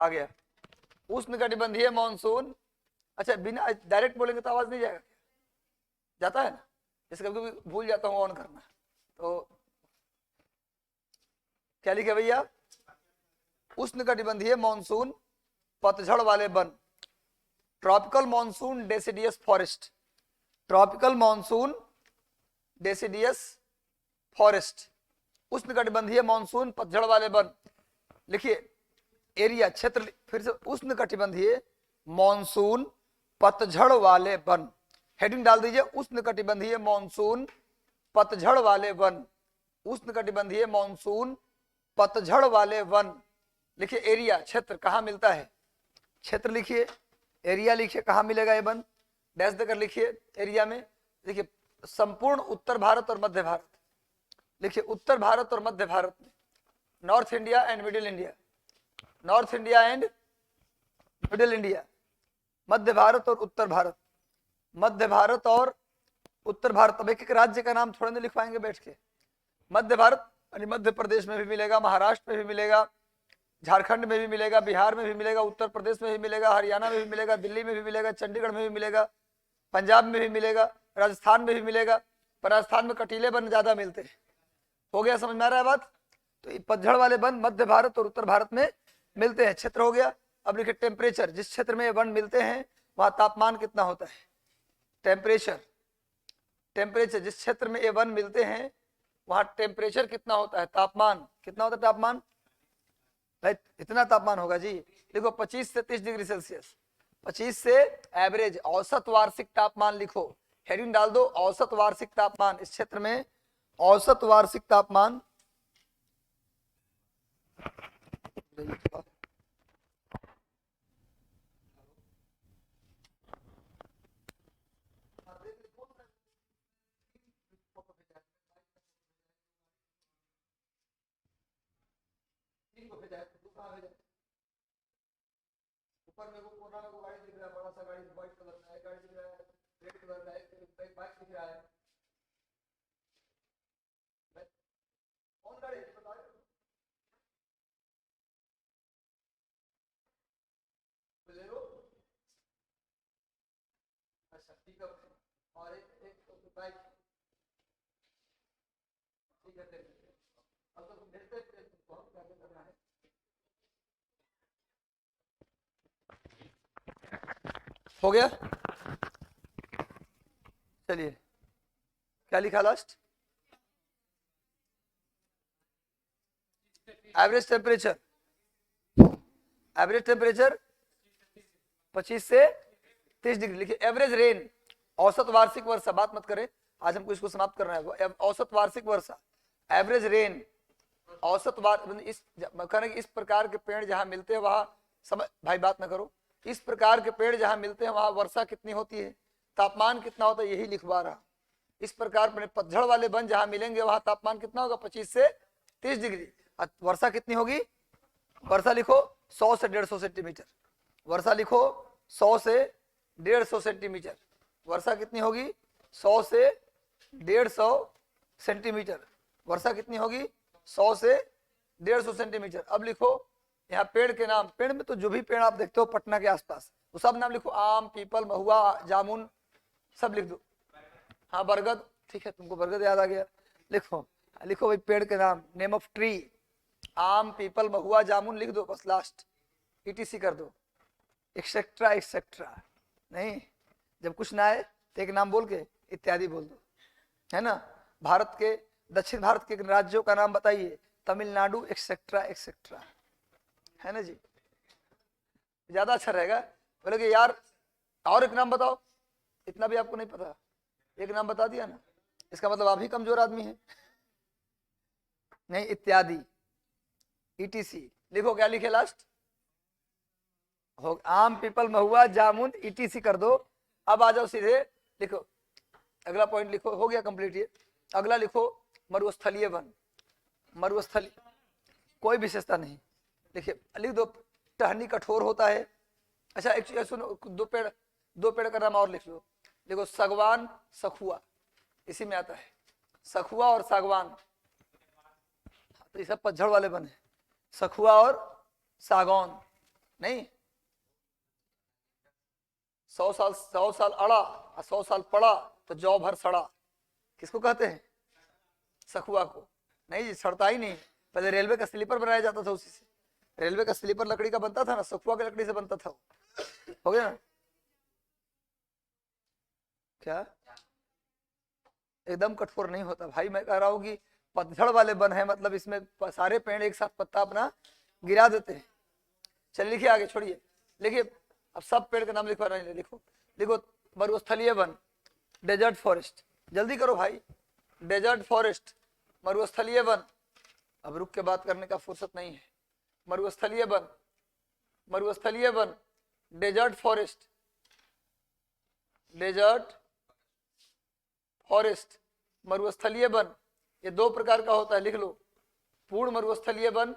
आ गया उष्णकटिबंधीय मानसून। अच्छा बिना डायरेक्ट बोलेंगे तो आवाज नहीं जाएगा, जाता है ना, जैसे कभी कभी भूल जाता हूँ ऑन करना। तो क्या लिखे भैया, उष्णकटिबंधीय मानसून पतझड़ वाले one, tropical monsoon deciduous forest, tropical monsoon deciduous forest, उष्णकटिबंधीय मानसून पतझड़ वाले वन। लिखिए एरिया क्षेत्र, फिर से उष्णकटिबंधीय मानसून पतझड़ वाले वन, हेडिंग डाल दीजिए उष्णकटिबंधीय मानसून पतझड़ वाले वन, उष्णकटिबंधीय मानसून पतझड़ वाले वन। लिखिए एरिया क्षेत्र कहाँ मिलता है, क्षेत्र लिखिए, एरिया लिखिए कहाँ मिलेगा ये वन, डैश देकर लिखिए एरिया में। देखिए संपूर्ण उत्तर भारत और मध्य भारत, लिखिए उत्तर भारत और मध्य भारत में, north India and middle India, north India and middle India, मध्य भारत और उत्तर भारत, मध्य भारत और उत्तर भारत। अब एक एक राज्य का नाम थोड़े नहीं लिखवाएंगे बैठ के। मध्य भारत यानी मध्य प्रदेश में भी मिलेगा, महाराष्ट्र में भी मिलेगा, झारखंड में भी मिलेगा, बिहार में भी मिलेगा, उत्तर प्रदेश में भी मिलेगा, हरियाणा में भी मिलेगा, दिल्ली में भी मिलेगा, चंडीगढ़ में भी मिलेगा, पंजाब में भी मिलेगा, राजस्थान में भी मिलेगा। पर राजस्थान में कटीले वन ज्यादा मिलते हैं। हो गया, समझ में आ रहा है बात। तो पतझड़ वाले वन मध्य भारत और उत्तर भारत में मिलते हैं, क्षेत्र हो गया। अब लिखिए टेम्परेचर, जिस क्षेत्र में ये वन मिलते हैं वहां तापमान कितना होता है, टेम्परेचर, टेम्परेचर जिस क्षेत्र में ये वन मिलते हैं वहां टेम्परेचर कितना होता है, तापमान कितना होता है, तापमान भाई इतना तापमान होगा जी। देखो 25 से 30 डिग्री सेल्सियस, 25 से एवरेज औसत वार्षिक तापमान लिखो, हेडिंग डाल दो औसत वार्षिक तापमान। इस क्षेत्र में औसत वार्षिक तापमान ऊपर में को कोना में को गाड़ी दिख रहा है, बड़ा सा गाड़ी व्हाइट कलर का है, गाड़ी दिख रहा है रेड कलर का, एक बाइक दिख रहा है, कौन गाड़ी है बताओ। बोलेरो, अच्छा पिकअप, और एक बाइक, ठीक है देख लीजिए। अब तो भेजते हैं तुमको, हम क्या करना है। हो गया, चलिए क्या लिखा last, average temperature, average temperature 25 से 30 डिग्री। लिखिए एवरेज रेन, औसत वार्षिक वर्षा, बात मत करें आज, हमको इसको समाप्त करना है। औसत वार्षिक वर्षा, एवरेज रेन, औसत इस इस प्रकार के पेड़ जहां मिलते हैं वहां, समझ भाई बात ना करो, इस प्रकार के पेड़ जहां मिलते हैं वहां वर्षा कितनी होती है, तापमान कितना होता है, यही लिखवा रहा। इस प्रकार पतझड़ वाले वन जहां मिलेंगे वहां तापमान कितना होगा, 25 से 30 डिग्री। वर्षा कितनी होगी, वर्षा लिखो 100 से 150 सेंटीमीटर, वर्षा लिखो 100 से 150 सेंटीमीटर, वर्षा कितनी होगी 100 से 150 सेंटीमीटर, वर्षा कितनी होगी 100 से 150 सेंटीमीटर। अब लिखो यहाँ पेड़ के नाम, पेड़ में तो जो भी पेड़ आप देखते हो पटना के आसपास वो सब नाम लिखो, आम, पीपल, महुआ, जामुन, सब लिख दो। हाँ बरगद, ठीक है तुमको बरगद याद आ गया, लिखो लिखो भाई पेड़ के नाम, नेम ऑफ ट्री, आम, पीपल, महुआ, जामुन लिख दो बस, लास्ट ईटीसी कर दो, एक्सेट्रा एक्सेट्रा नहीं, जब कुछ ना आए तो एक नाम बोल के इत्यादि बोल दो, है ना। भारत के, दक्षिण भारत के राज्यों का नाम बताइए, तमिलनाडु एक्सेट्रा एक्सेट्रा, है ना जी, ज्यादा अच्छा रहेगा। बोले कि यार और एक नाम बताओ, इतना भी आपको नहीं पता, एक नाम बता दिया ना, इसका मतलब आप ही कमजोर आदमी है। नहीं, इत्यादि, ईटीसी लिखो, क्या लिखे लास्ट, हो आम, पीपल, महुआ, जामुन, ईटीसी कर दो। अब आ जाओ सीधे, लिखो अगला पॉइंट लिखो, हो गया कंप्लीट ये। अगला लिखो मरुस्थलीय वन, मरुस्थली कोई विशेषता नहीं, लिखिए लिख दो, टहनी कठोर होता है। अच्छा एक चीज सुनो, दो पेड़ का नाम और लिख लो, देखो सागवान, सखुआ, इसी में आता है, सखुआ और सागवान, तो ये सब पतझड़ वाले बने, सखुआ और सागौन, नहीं, 100 साल अड़ा और 100 साल पड़ा तो जौ भर सड़ा। किसको कहते हैं? सखुआ को। नहीं जी, सड़ता ही नहीं। पहले रेलवे का स्लीपर बनाया जाता था उसी से। रेलवे का स्लीपर लकड़ी का बनता था ना, सखुआ की लकड़ी से बनता था। हो गया ना? क्या एकदम कठोर नहीं होता भाई, मैं कह रहा हूं कि पतझड़ वाले वन है, मतलब इसमें सारे पेड़ एक साथ पत्ता अपना गिरा देते हैं। चलिए लिखिए आगे, छोड़िए, लिखिए। अब सब पेड़ का नाम लिखवा रहे हैं, लिखो लिखो। मरुस्थलीय वन, डेजर्ट फॉरेस्ट, जल्दी करो भाई। डेजर्ट फॉरेस्ट, मरुस्थलीय वन। अब रुक के बात करने का फुर्सत नहीं है। मरुस्थलीय वन, मरुस्थलीय वन, डेजर्ट फॉरेस्ट, डेजर्ट फॉरेस्ट, मरुस्थलीय वन। ये दो प्रकार का होता है, लिख लो। पूर्ण मरुस्थलीय वन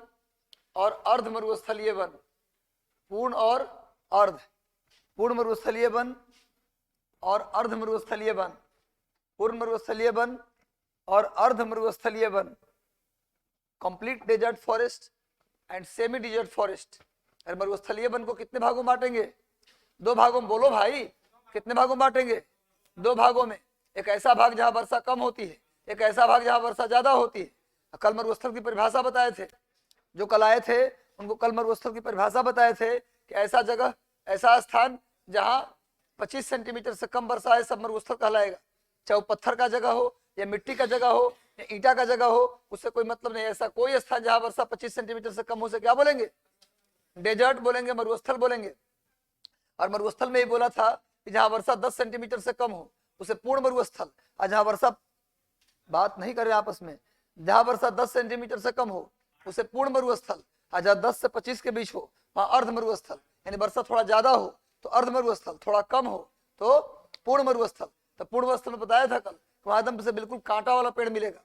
और अर्ध मरुस्थलीय वन। पूर्ण और अर्ध, पूर्ण मरुस्थलीय वन और अर्ध मरुस्थलीय वन। पूर्ण मरुस्थलीय वन और अर्ध मरुस्थलीय वन। Complete desert forest and semi desert forest. अरे मरुस्थलीय वन को कितने भागों में बांटेंगे? 2 भागों में। बोलो भाई, कितने भागों में बांटेंगे? 2 भागों में। एक ऐसा भाग जहां वर्षा कम होती है, एक ऐसा भाग जहां वर्षा ज्यादा होती है। कल मरुस्थल की परिभाषा बताए थे, जो कल आए थे उनको कल मरुस्थल की परिभाषा बताए थे कि ऐसा जगह, ऐसा स्थान जहां 25 सेंटीमीटर से कम वर्षा है, सब मरुस्थल कहलाएगा। चाहे वो पत्थर का जगह हो या मिट्टी का जगह हो या ईंटा का जगह हो, उससे कोई मतलब नहीं। ऐसा कोई स्थान जहां वर्षा 25 सेंटीमीटर से कम हो, से क्या बोलेंगे? डेजर्ट बोलेंगे, मरुस्थल बोलेंगे। और मरुस्थल में ही बोला था कि जहां वर्षा 10 सेंटीमीटर से कम हो उसे पूर्ण मरुस्थल, और जहां वर्षा, बात नहीं करें आपस में, जहां वर्षा 10 सेंटीमीटर से कम हो उसे पूर्ण मरुस्थल, और जहां 10 से 25 के बीच हो वहां अर्ध मरुस्थल। यानी वर्षा थोड़ा ज्यादा हो तो अर्ध मरुस्थल, थोड़ा कम हो तो पूर्ण मरुस्थल। तो पूर्ण मरुस्थल में बताया था कल, वहां एकदम से बिल्कुल कांटा वाला पेड़ मिलेगा,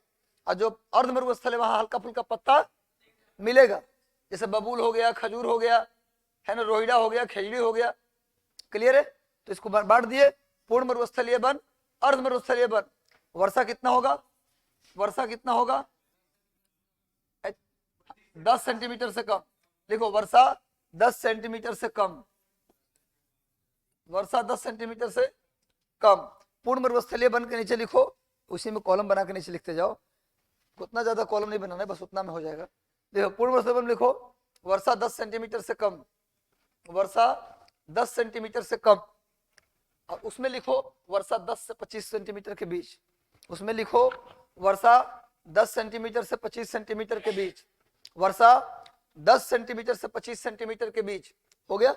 और जो अर्ध मरुस्थल है वहां हल्का फुल्का पत्ता मिलेगा, जैसे बबूल हो गया, खजूर हो गया, है ना, रोहिड़ा हो गया, खेजड़ी हो गया। क्लियर है? तो इसको बांट दिए, पूर्ण मरुस्थलीय वन, अर्ध मरुस्थलीय वन। वर्षा कितना होगा? वर्षा कितना होगा? 10 सेंटीमीटर से कम। लिखो, वर्षा 10 सेंटीमीटर से कम, वर्षा 10 सेंटीमीटर से कम। पूर्ण मरुस्थलीय वन के नीचे लिखो, उसी में कॉलम बना के नीचे लिखते जाओ। उतना ज्यादा कॉलम नहीं बनाना है, बस उतना में हो जाएगा। देखो, पूर्ण मरुस्थलीय वन लिखो, वर्षा 10 सेंटीमीटर से कम, वर्षा 10 सेंटीमीटर से कम। और उसमें लिखो वर्षा 10 से 25 सेंटीमीटर के बीच। उसमें लिखो वर्षा 10 सेंटीमीटर से 25 सेंटीमीटर के बीच। वर्षा 10 सेंटीमीटर से 25 सेंटीमीटर के बीच। हो गया?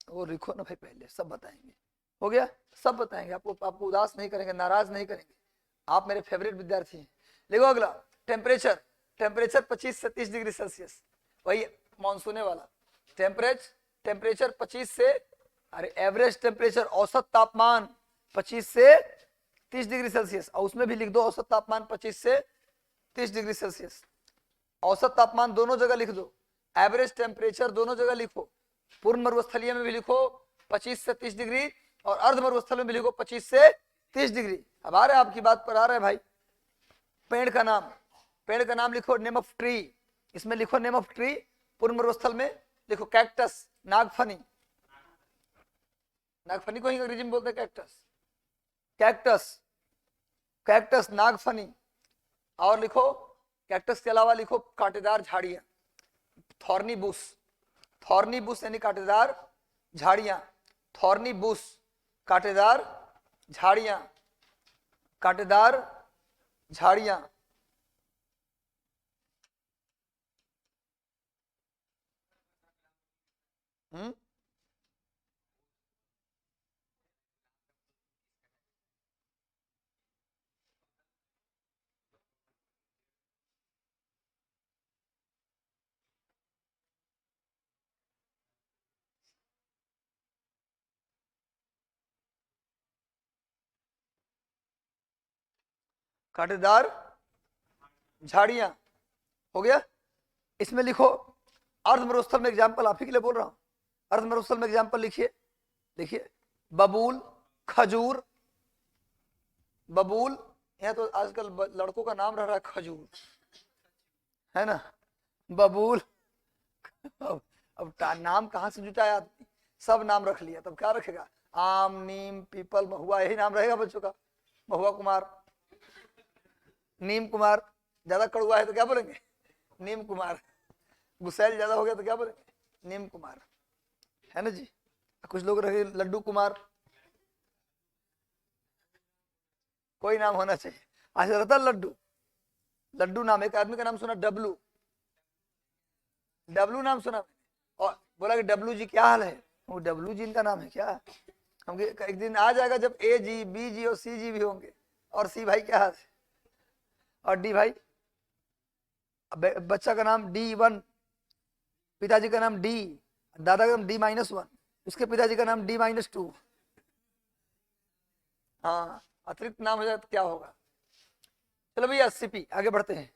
वो लिखो ना भाई, पहले सब बताएंगे। हो गया? सब बताएंगे आपको, आपको उदास नहीं करेंगे, नाराज नहीं करेंगे। आप मेरे फेवरेट विद्यार्थी हैं। लिखो अगला, टेम्परेचर। टेम्परेचर 25 से 30 डिग्री सेल्सियस, वही मानसूने वाला। टेम्परेचर 25 से, अरे एवरेज टेम्परेचर, औसत तापमान 25 से 30 डिग्री सेल्सियस। और उसमें भी लिख दो औसत तापमान 25 से 30 डिग्री सेल्सियस। औसत तापमान दोनों जगह लिख दो, एवरेज टेम्परेचर दोनों जगह लिखो। पूर्ण मरुस्थलीय में भी लिखो 25 से 30 डिग्री, और अर्ध मरुस्थल में भी लिखो 25 से 30 डिग्री। अब आ रहे हैं आपकी बात पर, आ रहे हैं भाई। पेड़ का नाम, पेड़ का नाम लिखो, नेम ऑफ ट्री। इसमें लिखो नेम ऑफ ट्री। पूर्ण मरुस्थल में लिखो कैक्टस, नागफनी। नागफनी को ही अंग्रेजी में बोलते हैं कैक्टस, कैक्टस, कैक्टस, नागफनी। और लिखो कैक्टस के अलावा लिखो कांटेदार झाड़ियां, थॉर्नी बुश। थॉर्नी बुश यानी कांटेदार झाड़ियां, थॉर्नी बुश, कांटेदार झाड़ियां, कांटेदार झाड़ियां। कांटेदार झाड़ियां। हो गया? इसमें लिखो अर्ध मरुस्थल में, एग्जाम्पल आप ही के लिए बोल रहा हूं। अर्ध मरुस्थल में एग्जाम्पल लिखिए, देखिए बबूल, खजूर। बबूल, यह तो आजकल लड़कों का नाम रह रहा है खजूर, है ना, बबूल। अब नाम कहाँ से जुटाया आदमी, सब नाम रख लिया, तब क्या रखेगा, आम, नीम, पीपल, महुआ, यही नाम रहेगा बच्चों का। महुआ कुमार, नीम कुमार, ज्यादा कड़ुआ है तो क्या बोलेंगे, नीम कुमार। गुसैल ज्यादा हो गया तो क्या बोलेंगे, नीम कुमार, है ना जी। कुछ लोग रहे लड्डू कुमार, कोई नाम होना चाहिए। आज रहता लड्डू, लड्डू नाम, एक आदमी का नाम सुना डब्लू, डब्लू नाम सुना, और बोला कि डब्लू जी क्या हाल है, वो डब्लू जी इनका नाम है क्या, हम एक दिन आ जाएगा जब ए जी, बी जी और सी जी भी होंगे, और सी भाई क्या हाल है, और डी भाई, बच्चा का नाम D1, पिताजी का नाम डी, दादा का नाम D-1, उसके पिताजी का नाम D-2। हाँ, अतिरिक्त नाम हो जाए तो क्या होगा। चलो भैया सीपी, आगे बढ़ते हैं।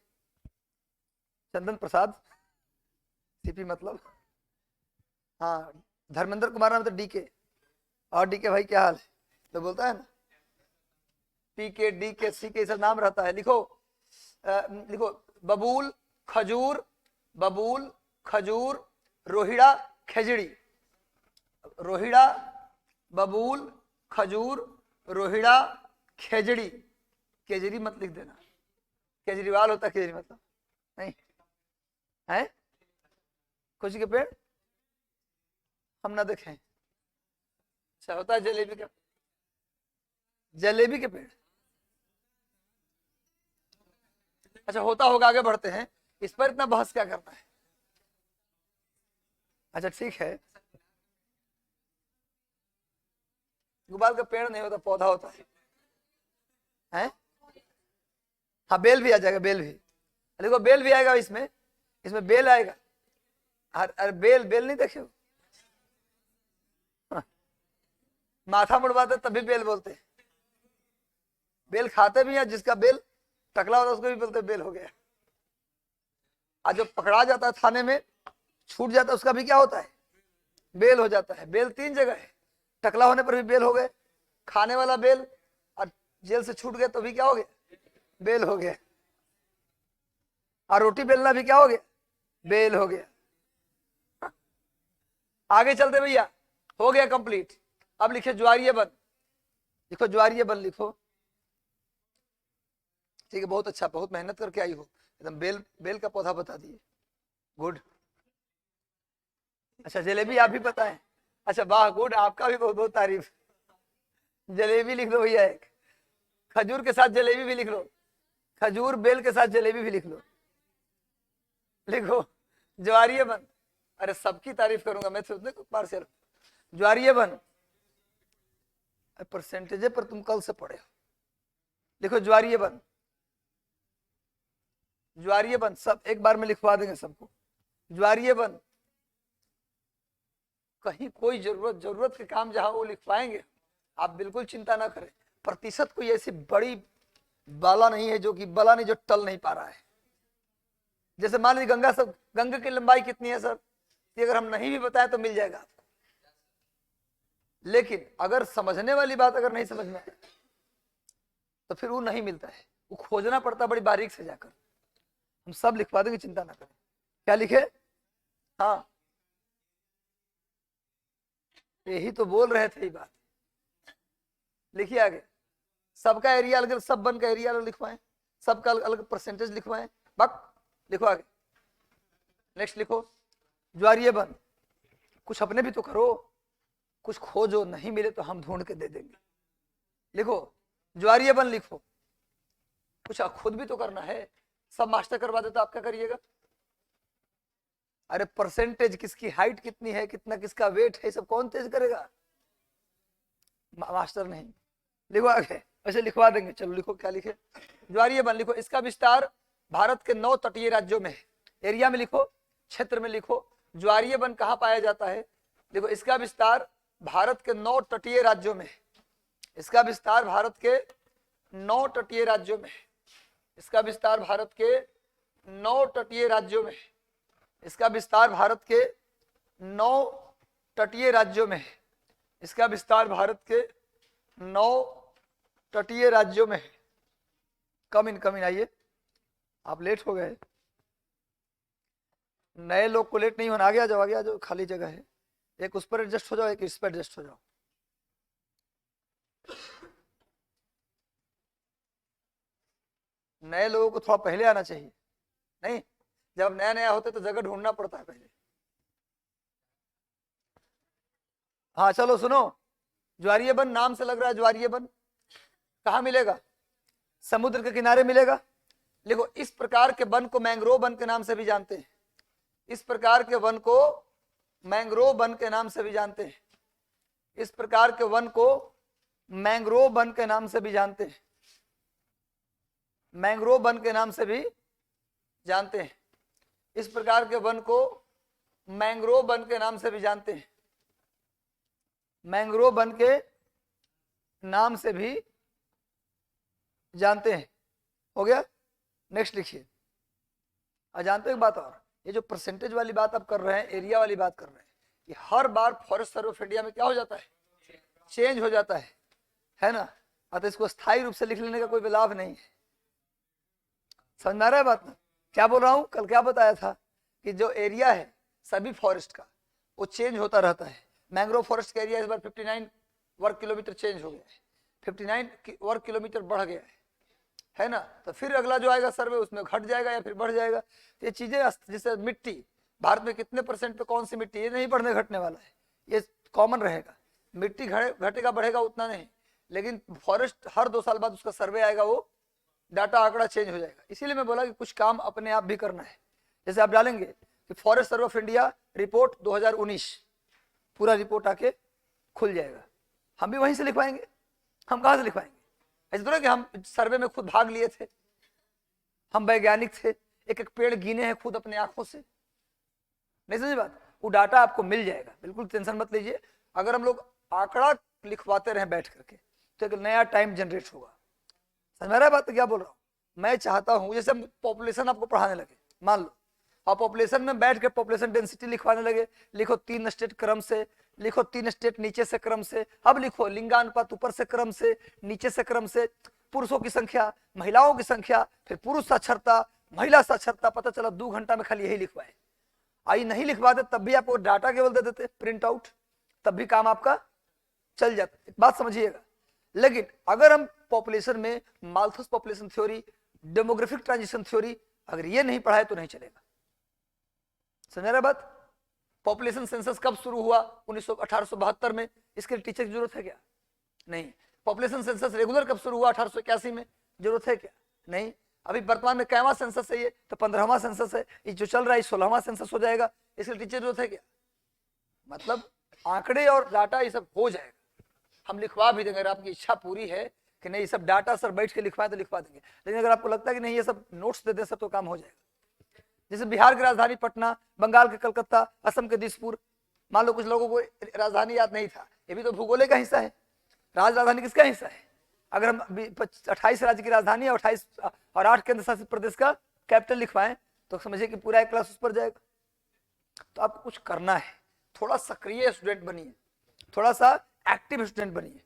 चंदन प्रसाद, सीपी मतलब, हाँ, धर्मेंद्र कुमार नाम तो DK, और DK भाई क्या हाल है, तो बोलता है ना, PK DK CK सब नाम रहता है। लिखो लिखो, बबूल, खजूर, बबूल, खजूर, रोहिड़ा, खेजड़ी, रोहिड़ा, बबूल, खजूर, रोहिड़ा, खेजड़ी, केजरी मत लिख देना, केजरीवाल होता केजरी मतलब नहीं है। कुछ के पेड़ हम ना देखें, अच्छा होता है जलेबी का, जलेबी के पेड़, अच्छा होता होगा, आगे बढ़ते हैं, इस पर इतना बहस क्या करना है। अच्छा ठीक है, गुबाल का पेड़ नहीं होता, पौधा होता है? हाँ बेल भी आ जाएगा, बेल भी, देखो बेल भी आएगा इसमें, इसमें बेल आएगा। अरे बेल, बेल नहीं देखे हो, हाँ। माथा मुड़वाते तभी बेल बोलते हैं, बेल खाते भी हैं, जिसका बेल टकला होता है उसको भी बोलते बेल हो गया। आज जो पकड़ा जाता है थाने में, छूट जाता है, उसका भी क्या होता है, बेल हो जाता है। बेल 3 जगह है, टकला होने पर भी बेल हो गए, खाने वाला बेल, और जेल से छूट गए तो भी क्या हो गया, बेल हो गया, और रोटी बेलना भी क्या हो गया, बेल हो गया। आगे चलते भैया, हो गया कंप्लीट। अब लिखे ज्वारीय बन, लिखो ज्वारीय बन लिखो, ठीक है, बहुत अच्छा, बहुत मेहनत करके आई हो, एकदम बेल, बेल का पौधा बता दिए, गुड। अच्छा जलेबी आप भी पता है, अच्छा वाह गुड, आपका भी बहुत बहुत तारीफ। जलेबी लिख लो भैया एक, खजूर के साथ जलेबी भी लिख लो, खजूर बेल के साथ जलेबी भी लिख लो, लिखो ज्वारीय बन। अरे सबकी तारीफ करूंगा मैं, तो पार्शियल। ज्वारीय बन, परसेंटेज पर तुम कल से पढ़े हो, लिखो ज्वारीय बन, ज्वारीय बन, सब एक बार में लिखवा देंगे सबको। ज्वारीय बन, कहीं कोई जरूरत के काम जहां वो लिखवाएंगे, आप बिल्कुल चिंता ना करें। प्रतिशत कोई ऐसी बड़ी बाला नहीं है, जो कि बला नहीं, जो टल नहीं पा रहा है। जैसे मान लीजिए गंगा, सब गंगा की लंबाई कितनी है सर, ये अगर हम नहीं भी बताएं तो मिल जाएगा आपको, लेकिन अगर समझने वाली बात अगर नहीं समझ में आए तो फिर वो नहीं मिलता है, वो खोजना पड़ता बड़ी बारीक से जाकर। हम सब लिखवा देंगे, चिंता ना करें। क्या लिखे, हाँ यही तो बोल रहे थे, ये बात लिखिए आगे। सबका एरिया अलग, सब बन का एरिया अलग लिखवाएं, सबका अलग अलग परसेंटेज लिखवाएं, बक लिखो आगे। नेक्स्ट लिखो ज्वारीय बन, कुछ अपने भी तो करो, कुछ खोजो, नहीं मिले तो हम ढूंढ के दे देंगे। लिखो ज्वारीय बन लिखो, कुछ खुद भी तो करना है, सब मास्टर करवा दे तो आप क्या करिएगा। अरे परसेंटेज, किसकी हाइट कितनी है, कितना किसका वेट है, सब कौन तेज करेगा, मास्टर नहीं। लिखो आगे, ऐसे लिखवा देंगे। चलो लिखो, क्या लिखे, ज्वारीय बन लिखो, इसका विस्तार भारत के 9 तटीय राज्यों में है। एरिया में लिखो, क्षेत्र में लिखो, ज्वारीय बन कहाँ पाया जाता है। देखो इसका विस्तार भारत के 9 तटीय राज्यों में है, इसका विस्तार भारत के 9 तटीय राज्यों में है, इसका विस्तार भारत के 9 तटीय राज्यों में है, इसका विस्तार भारत के 9 तटीय राज्यों में है, इसका विस्तार भारत के 9 तटीय राज्यों में है। कम इन आइए, आप लेट हो गए। नए लोग को लेट नहीं होना, आगे आ जाओ, आगे आ जाओ, खाली जगह है। एक उस पर एडजस्ट हो जाओ, एक इस पर एडजस्ट हो जाओ। नए लोगों को थोड़ा पहले आना चाहिए, नहीं जब नया नया होते तो जगह ढूंढना पड़ता है पहले। हाँ चलो सुनो, ज्वारीय वन नाम से लग रहा है, ज्वारीय वन कहाँ मिलेगा? समुद्र के किनारे मिलेगा। देखो इस प्रकार के वन को मैंग्रोव वन के नाम से भी जानते हैं, इस प्रकार के वन को मैंग्रोव वन के नाम से भी जानते हैं, इस प्रकार के वन को मैंग्रोव वन के नाम से भी जानते हैं, मैंग्रोव वन के नाम से भी जानते हैं, इस प्रकार के वन को मैंग्रोव वन के नाम से भी जानते हैं, मैंग्रोव वन के नाम से भी जानते हैं। हो गया, नेक्स्ट लिखिए। जानते हो एक बात और, ये जो परसेंटेज वाली बात आप कर रहे हैं, एरिया वाली बात कर रहे हैं, ये हर बार फॉरेस्ट सर्वे ऑफ इंडिया में क्या हो जाता है? चेंज हो जाता है ना। अतः इसको स्थायी रूप से लिख लेने का कोई लाभ नहीं है। समझ में आ रहा है बात ना? क्या बोल रहा हूं, कल क्या बताया था कि जो एरिया है सभी फॉरेस्ट का वो चेंज होता रहता है। मैंग्रोव फॉरेस्ट का एरिया इस बार 59 वर्ग किलोमीटर चेंज हो गया है, 59 वर्ग किलोमीटर बढ़ गया है ना। तो फिर अगला जो आएगा सर्वे उसमें घट जाएगा या फिर बढ़ जाएगा। तो ये चीजें, जैसे मिट्टी, भारत में कितने परसेंट पे कौन सी मिट्टी, ये नहीं बढ़ने घटने वाला है, ये कॉमन रहेगा। मिट्टी घटेगा बढ़ेगा उतना नहीं, लेकिन फॉरेस्ट हर 2 साल बाद उसका सर्वे आएगा, वो डाटा आंकड़ा चेंज हो जाएगा। इसीलिए मैं बोला कि कुछ काम अपने आप भी करना है। जैसे आप डालेंगे कि forest survey of India report 2019, पूरा रिपोर्ट आके खुल जाएगा, हम भी वहीं से लिखवाएंगे। हम कहाँ से लिखवाएंगे? ऐसे थोड़ा कि हम सर्वे में खुद भाग लिए थे, हम वैज्ञानिक थे, एक एक पेड़ गिने हैं खुद अपने आंखों से, नहीं समझे बात? वो डाटा आपको मिल जाएगा, बिल्कुल टेंशन मत लीजिए। अगर हम लोग आंकड़ा लिखवाते रहे बैठ करके तो एक नया टाइम जनरेट होगा। समझ में आ रहा है बात क्या बोल रहा हूँ? मैं चाहता हूँ जैसे हम पॉपुलेशन आपको पढ़ाने लगे, मान लो आप पॉपुलेशन में बैठ के पॉपुलेशन डेंसिटी लिखवाने लगे, लिखो 3 स्टेट क्रम से, लिखो 3 स्टेट नीचे से क्रम से, अब लिखो लिंगानुपात ऊपर से क्रम से, नीचे से क्रम से, पुरुषों की संख्या, महिलाओं की संख्या, फिर पुरुष साक्षरता, महिला साक्षरता, पता चला 2 घंटा में खाली यही लिखवाए। आई नहीं लिखवाते तब भी आपको डाटा केवल दे देते प्रिंट आउट, तब भी काम आपका चल जाता। एक बात समझिएगा, लेकिन अगर हम पॉपुलेशन में Malthus population theory, demographic transition theory, अगर ये नहीं पढ़ाए तो नहीं चलेगा। समझ रहे बात? पॉपुलेशन सेंसस कब शुरू हुआ? 1872 में, इसके लिए टीचर की जरूरत है क्या? नहीं। पॉपुलेशन सेंसस रेगुलर कब शुरू हुआ? 1881 में, जरूरत है क्या? नहीं। अभी वर्तमान में कैवा सेंसस है? ये तो 15वां सेंसस है, ये जो चल रहा है 16वां सेंसस हो जाएगा, इसके लिए टीचर जरूरत है क्या? मतलब आंकड़े और डाटा ये सब हो जाएगा, हम लिखवा भी देंगे। अगर आपकी इच्छा पूरी है कि नहीं सब डाटा सर बैठ के लिखवाए तो लिखवा देंगे, लेकिन अगर आपको लगता है कि नहीं ये सब नोट्स दे दें सब तो काम हो जाएगा। जैसे बिहार की राजधानी पटना, बंगाल के कलकत्ता, असम के दिसपुर, मान लो कुछ लोगों को राजधानी याद नहीं था, ये भी तो भूगोल का हिस्सा है। राजधानी किसका हिस्सा है? अगर हम 28 राज्य की राजधानी और 28 और 8 केंद्र शासित प्रदेश का कैपिटल लिखवाएं तो समझिए कि पूरा एक क्लास उस पर जाएगा। तो आपको कुछ करना है, थोड़ा सक्रिय स्टूडेंट बनिए, थोड़ा सा एक्टिव स्टूडेंट बनिए,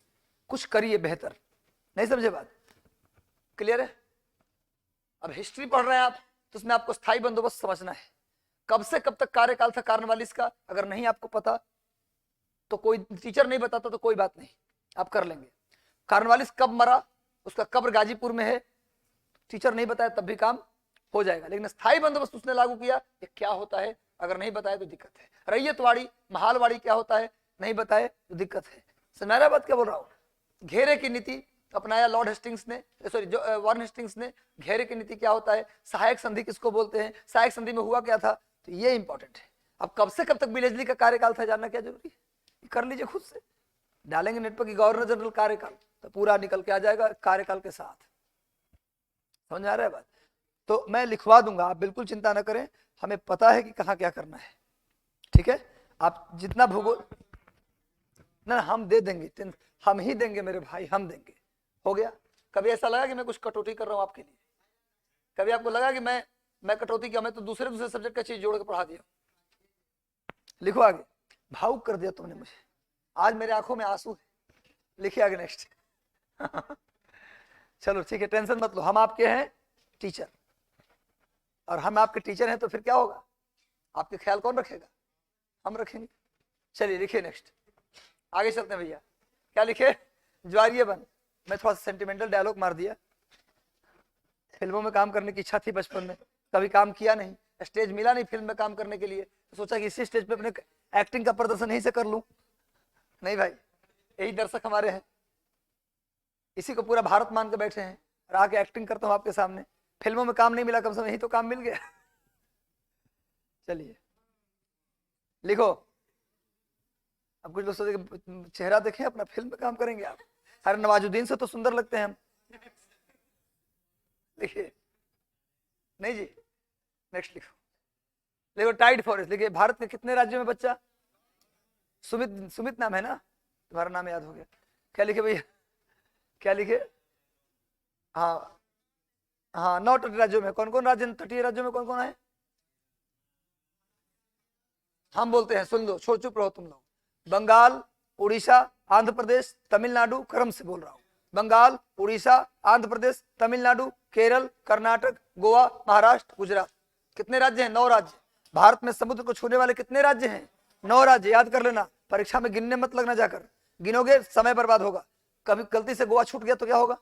कुछ करिए बेहतर। नहीं समझे बात? क्लियर है? अब हिस्ट्री पढ़ रहे हैं आप तो उसमें आपको स्थायी बंदोबस्त समझना है। कब से कब तक कार्यकाल था कार्नवालिस का, अगर नहीं आपको पता तो कोई टीचर नहीं बताता तो कोई बात नहीं, आप कर लेंगे। कार्नवालिस कब मरा, उसका कब्र गाजीपुर में है, टीचर नहीं बताया तब भी काम हो जाएगा। लेकिन स्थायी बंदोबस्त उसने लागू किया, ये क्या होता है अगर नहीं बताया तो दिक्कत है। रैयतवाड़ी, महालवाड़ी क्या होता है, नहीं बताए तो दिक्कत है। समझा बात क्या बोल रहा हूँ? घेरे की नीति अपनाया लॉर्ड हेस्टिंग्स ने, सॉरी जो वार्न हेस्टिंग्स ने। घेरे की नीति क्या होता है, सहायक संधि किसको बोलते हैं, सहायक संधि में हुआ क्या था, तो ये इंपॉर्टेंट है। अब कब से कब तक बिलेजली का कार्यकाल था जानना क्या जरूरी है? कर लीजिए खुद से, डालेंगे नेट पर कि गवर्नर जनरल कार्यकाल तो पूरा निकल के आ जाएगा कार्यकाल के साथ। समझ आ रहा है बात? तो मैं लिखवा दूंगा, आप बिल्कुल चिंता ना करें, हमें पता है कि कहाँ क्या करना है। ठीक है, आप जितना भूगोल ना हम दे देंगे, हम ही देंगे मेरे भाई, हम देंगे। हो गया? कभी ऐसा लगा कि मैं कुछ कटौती कर रहा हूं आपके लिए? कभी आपको लगा कि मैं कटौती किया? मैं तो दूसरे सब्जेक्ट का चीज जोड़ के पढ़ा दिया। लिखो आगे, भावुक कर दिया तुमने मुझे, आज मेरे आंखों में आंसू है। लिखिए आगे नेक्स्ट। चलो ठीक है, टेंशन मत लो, हम आपके हैं टीचर, और हम आपके टीचर हैं तो फिर क्या होगा, आपके ख्याल कौन रखेगा? हम रखेंगे। चलिए लिखिए नेक्स्ट, आगे चलते हैं भैया। क्या लिखे? ज्वारीय बन। मैं थोड़ा सा सेंटिमेंटल डायलॉग मार दिया। फिल्मों में काम करने की इच्छा थी बचपन में, कभी काम किया नहीं, स्टेज मिला नहीं फिल्म में काम करने के लिए, तो सोचा कि इसी स्टेज पे अपने एक्टिंग का प्रदर्शन यहीं से कर लूं। नहीं भाई, यही दर्शक हमारे हैं, इसी को पूरा भारत मान के बैठे हैं, और आके एक्टिंग करता हूं आपके सामने। फिल्मों में काम नहीं मिला, कम से कम यही तो काम मिल गया। चलिए लिखो। अब कुछ लोग सोचे चेहरा देखें अपना, फिल्म में काम करेंगे आप? अरे नवाजुद्दीन से तो सुंदर लगते हैं हम। लिखिए। नहीं जी, नेक्स्ट लिखो। देखो टाइड फॉरेस्ट। देखिए भारत के कितने राज्यों में बच्चा? सुमित, सुमित नाम है ना तुम्हारा? नाम याद हो गया। क्या लिखे भैया? क्या लिखे? हाँ हाँ, 9 तटीय राज्यों में कौन कौन राज्य? तटीय राज्यों में कौन कौन है? हम बोलते हैं, सुन लो, छोड़ चुप रहो तुम लोग। बंगाल, उड़ीसा, आंध्र प्रदेश, तमिलनाडु, क्रम से बोल रहा हूं। बंगाल, उड़ीसा, आंध्र प्रदेश, तमिलनाडु, केरल, कर्नाटक, गोवा, महाराष्ट्र, गुजरात। कितने राज्य हैं? 9 राज्य। भारत में समुद्र को छूने वाले कितने राज्य हैं? 9 राज्य। याद कर लेना, परीक्षा में गिनने मत लगना, जाकर गिनोगे समय बर्बाद होगा। कभी गलती से गोवा छूट गया तो क्या होगा?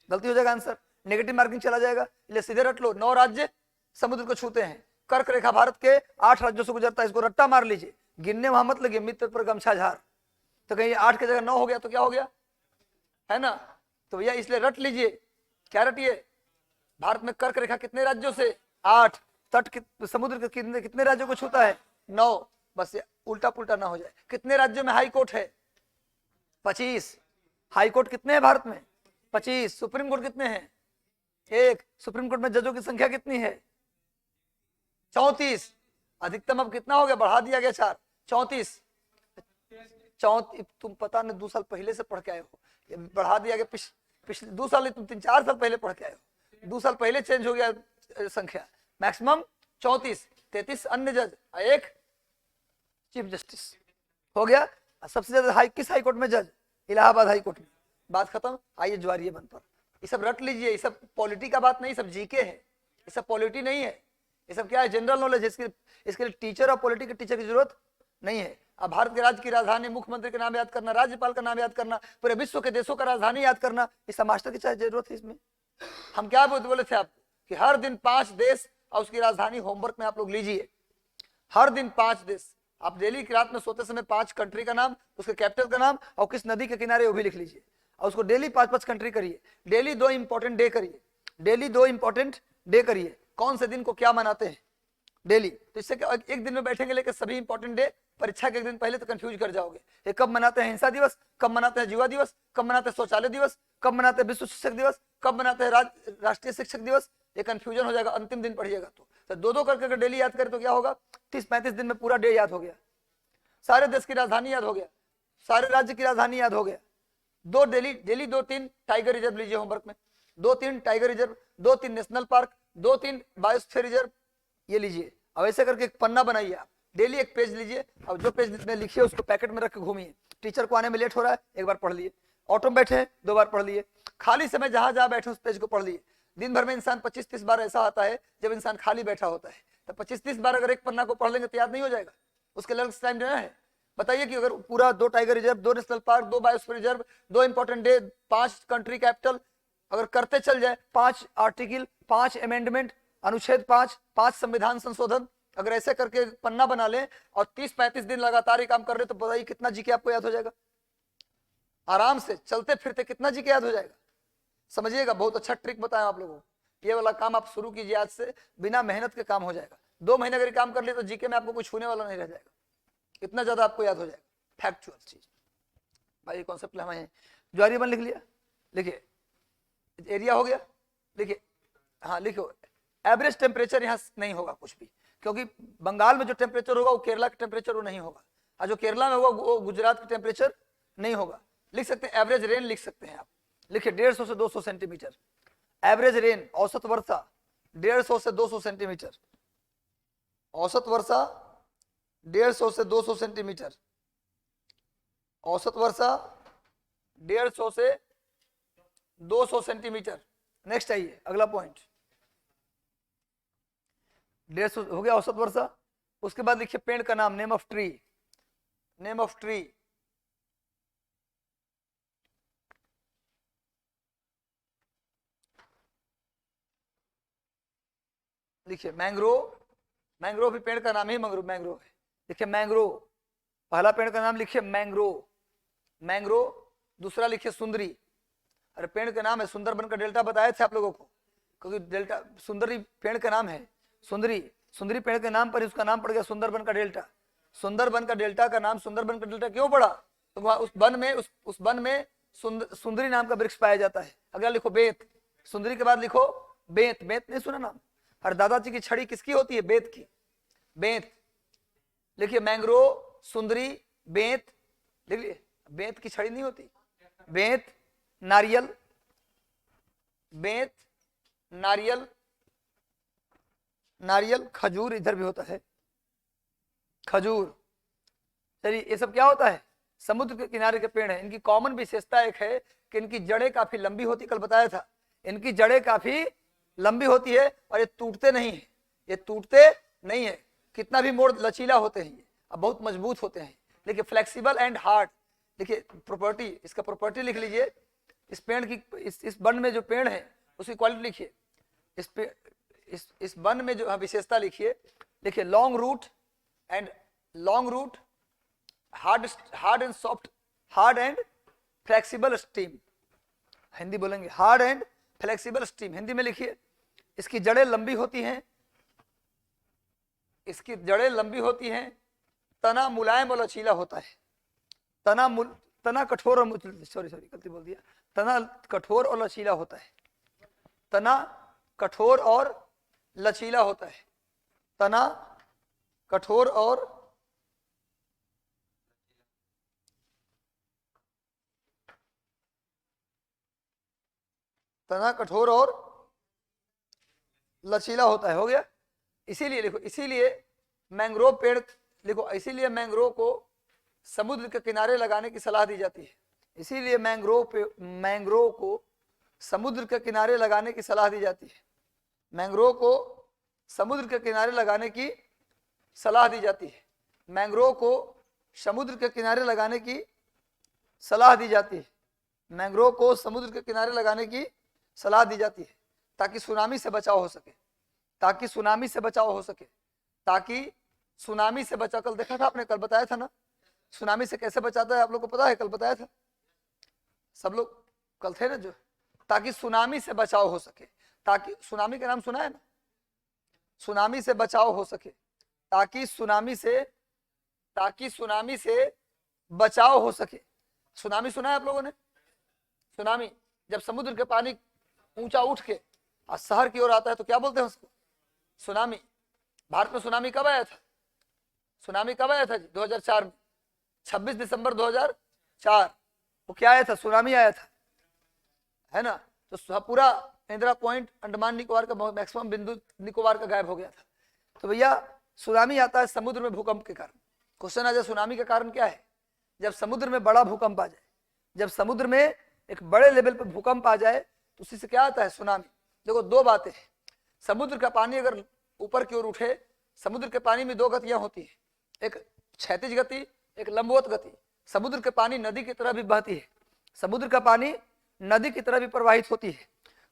गलती हो जाएगा, आंसर नेगेटिव मार्किंग चला जाएगा। इसलिए सीधे रट लो, 9 राज्य समुद्र को छूते हैं। कर्क रेखा भारत के 8 राज्यों से गुजरता है, इसको रट्टा मार लीजिए, गिनने वहां मत लगे, मित्र पर गमछा झार। तो कहीं 8 की जगह 9 हो गया तो क्या हो गया, है ना? तो भैया इसलिए रट लीजिए। क्या रटिए? भारत में कर्क रेखा कितने राज्यों से? 8। तट समुद्र के कितने राज्यों को छूता है? 9। बस उल्टा पुल्टा ना हो जाए। कितने राज्यों में हाई कोर्ट है? 25। हाई कोर्ट कितने हैं भारत में? 25। सुप्रीम कोर्ट कितने हैं? 1। सुप्रीम कोर्ट में जजों की संख्या कितनी है? 34। अधिकतम अब कितना हो गया? बढ़ा दिया गया 4। 34। तुम पता नहीं 2 साल पहले से पढ़ के आए हो, ये बढ़ा दिया गया। पिछले 2 साल, तुम 3-4 साल पहले पढ़ के आए हो। 2 साल पहले चेंज हो गया संख्या। मैक्सिमम 34। 33 अन्य जज, 1 चीफ जस्टिस हो गया। सबसे ज्यादा किस हाई कोर्ट में जज? इलाहाबाद हाई कोर्ट में। बात खत्म। आइए ज्वारीय बन पर। ये सब रट लीजिए, ये सब पॉलिटी का बात नहीं, सब जीके है, ये सब पॉलिटी नहीं है, ये सब क्या है? जनरल नॉलेज है। इसके लिए टीचर और पॉलिटी के टीचर की जरूरत नहीं है। अब भारत के राज्य की राजधानी, मुख्यमंत्री का नाम याद करना, राज्यपाल का नाम याद करना, पूरे विश्व के देशों का राजधानी याद करना, ये सब मास्टर की चाहे जरूरत है इसमें। हम क्या बोले थे आपको कि हर दिन 5 देश और उसकी राजधानी होमवर्क में आप लोग लीजिए। हर दिन 5 देश। आप डेली की रात में सोते समय 5 कंट्री का नाम, उसके कैपिटल का नाम और किस नदी के किनारे वो भी लिख लीजिए, और उसको डेली 5-5 कंट्री करिए। डेली 2 इंपॉर्टेंट डे करिए। डेली 2 इंपॉर्टेंट डे करिए। कौन से दिन को क्या मनाते हैं डेली। तो इससे एक दिन में बैठेंगे लेकर सभी इंपॉर्टेंट डे, परीक्षा के एक दिन पहले तो कंफ्यूज कर जाओगे। ये कब मनाते हैं हिंसा दिवस, कब मनाते हैं युवा दिवस, कब मनाते हैं शौचालय दिवस, कब मनाते हैं विश्व शिक्षक दिवस, कब मनाते हैं राष्ट्रीय शिक्षक दिवस, ये कंफ्यूजन हो जाएगा अंतिम दिन पढ़िएगा तो 2-2 करके अगर डेली याद करें तो क्या होगा? 30-35 दिन में पूरा डे याद हो गया, सारे देश की राजधानी याद हो गया, सारे राज्य की राजधानी याद हो गया। 2 डेली 2-3 टाइगर रिजर्व लीजिए होमवर्क में, 2-3 tiger reserve, 2-3 national park, 2-3 biosphere reserve, ये लीजिए। अब ऐसे करके एक पन्ना बनाइए आप, डेली एक पेज लीजिए, अब जो पेज में लिखिए उसको पैकेट में रख के घूमिए। टीचर को आने में लेट हो रहा है, एक बार पढ़ लिए। ऑटो में बैठे 2 बार पढ़ लिए। खाली समय जहां जहां बैठे उस पेज को पढ़ लिए। दिन भर में इंसान 25-30 बार ऐसा आता है जब इंसान खाली बैठा होता है, तो 25-30 बार अगर एक पन्ना को पढ़ लेंगे तो याद नहीं हो जाएगा, उसके लिए टाइम देना है। बताइए कि अगर पूरा 2 tiger reserve, 2 national park, 2 biosphere reserve, 2 important day, 5 country capital अगर करते चल जाए, 5 आर्टिकल, 5 अमेंडमेंट, अनुच्छेद 5, 5 संविधान संशोधन, अगर ऐसे करके पन्ना बना ले और 30-35 दिन लगातार ही काम कर रहे तो बताइए कितना जीके आपको याद हो जाएगा? आराम से चलते फिरते कितना जीके याद हो जाएगा? समझिएगा, बहुत अच्छा ट्रिक बताया आप लोगों को। ये वाला काम आप शुरू कीजिए आज से, बिना मेहनत के काम हो जाएगा। 2 महीने अगर काम कर लिए तो जीके में आपको कुछ छूने वाला नहीं रह जाएगा, इतना ज्यादा आपको याद हो जाएगा। फैक्चुअल चीज भाई, कॉन्सेप्ट हमें ज्वारीय बन लिख लिया। लिखिए एरिया हो गया, लिखिए। हाँ लिखो, एवरेज टेम्परेचर यहाँ नहीं होगा कुछ भी, क्योंकि बंगाल में जो टेम्परेचर होगा वो केरला का टेम्परेचर वो नहीं होगा, और जो केरला में होगा वो गुजरात का टेम्परेचर नहीं होगा। लिख सकते हैं एवरेज रेन, लिख सकते हैं आप। लिखिए 150 से 200 सेंटीमीटर एवरेज रेन, औसत वर्षा 150 से 200 सेंटीमीटर, औसत वर्षा 150 से 200 सेंटीमीटर, औसत वर्षा 150 से 200 सेंटीमीटर। नेक्स्ट आइए, अगला पॉइंट। 150 हो गया औसत वर्षा, उसके बाद लिखिए पेड़ का नाम, name of tree, name of tree, लिखिए मैंग्रो, मैंग्रो भी पेड़ का नाम ही मैंग्रो, मैंग्रो है। लिखिए मैंग्रो, पहला पेड़ का नाम लिखिए मैंग्रो, मैंग्रो। दूसरा लिखिए सुंदरी, अरे पेड़ का नाम है, सुंदरबन का डेल्टा बताए थे आप लोगों को, क्योंकि डेल्टा सुंदरी पेड़ का नाम है, सुंदरी, सुंदरी पेड़ के नाम पर उसका नाम पड़ गया सुंदरबन का डेल्टा। सुंदरबन का डेल्टा का नाम सुंदरबन का डेल्टा क्यों पड़ा? तो वहां उस वन में उस वन में सुंदरी नाम का वृक्ष पाया जाता है। अगला लिखो बेत, सुंदरी के बाद लिखो बेत, बेत नहीं सुना नाम? और दादाजी की छड़ी किसकी होती है? बेत की, बेत। लिखिए मैंग्रो, सुंदरी, बेत, लिख लिए। बेत की छड़ी नहीं होती, बेत, नारियल, बेत, नारियल, नारियल, खजूर इधर भी होता है, खजूर। चलिए ये सब क्या होता है? समुद्र के किनारे के पेड़ हैं। इनकी कॉमन विशेषता एक है कि इनकी जड़ें काफी लंबी होती, कल बताया था, इनकी जड़ें काफी लंबी होती है और ये टूटते नहीं है, ये टूटते नहीं है, कितना भी मोड़ लचीला होते हैं ये, अब बहुत मजबूत होते हैं। देखिए फ्लेक्सिबल एंड हार्ड, देखिए प्रॉपर्टी, इसका प्रॉपर्टी लिख लीजिए। इस पेड़ की, इस वन में जो पेड़ है उसकी क्वालिटी लिखिए। इस वन में जो विशेषता लिखिए, लिखिए long root and long root, hard and soft, hard and flexible stem, Hindi बोलेंगे hard and flexible stem, Hindi में लिखिए। इसकी जड़ें लंबी होती हैं, इसकी जड़ें लंबी होती हैं, तना मुलायम और लचीला होता है, तना कठोर और सॉरी गलती बोल दिया, तना कठोर और लचीला होता है, तना कठोर और लचीला होता है, तना कठोर और तना कठोर और लचीला होता है। हो गया। इसीलिए लिखो, इसीलिए मैंग्रोव पेड़ लिखो, इसीलिए मैंग्रोव को समुद्र के किनारे लगाने की सलाह दी जाती है, इसीलिए मैंग्रोव को समुद्र के किनारे लगाने की सलाह दी जाती है, मैंग्रोव को समुद्र के किनारे लगाने की सलाह दी जाती है, मैंग्रोव को समुद्र के किनारे लगाने की सलाह दी जाती है, मैंग्रोव को समुद्र के किनारे लगाने की सलाह दी जाती है, ताकि सुनामी से बचाव हो सके, ताकि सुनामी से बचाव हो सके, ताकि सुनामी से बचा। कल देखा था आपने, कल बताया था ना सुनामी से कैसे बचाता है, आप लोग को पता है? कल बताया था, सब लोग कल थे ना जो, ताकि सुनामी से बचाव हो सके, ताकि सुनामी का नाम सुना है ना, सुनामी से बचाव हो सके, ताकि सुनामी से बचाव हो सके। सुनामी सुना है आप लोगों ने? सुनामी जब समुद्र के पानी ऊंचा उठ के और शहर की ओर आता है तो क्या बोलते हैं उसको? सुनामी। भारत में सुनामी कब आया था? सुनामी कब आया था जी? 2004 में, 26 दिसंबर 2004 वो क्या आया था? सुनामी आया था, है ना। तो पूरा इंदिरा पॉइंट, अंडमान निकोबार का मैक्सिमम बिंदु निकोबार का गायब हो गया था। तो भैया सुनामी आता है समुद्र में भूकंप के कारण। क्वेश्चन आ जाए सुनामी का कारण क्या है? जब समुद्र में बड़ा भूकंप आ जाए, जब समुद्र में एक बड़े लेवल पे भूकंप आ जाए तो उसी से क्या आता है? सुनामी। देखो दो बातें हैं, समुद्र का पानी अगर ऊपर की ओर उठे, समुद्र के पानी में दो गतियां होती है, एक क्षैतिज गति, एक लंबवत गति। समुद्र के पानी नदी की तरह भी बहती है, समुद्र का पानी नदी की तरह भी प्रवाहित होती है,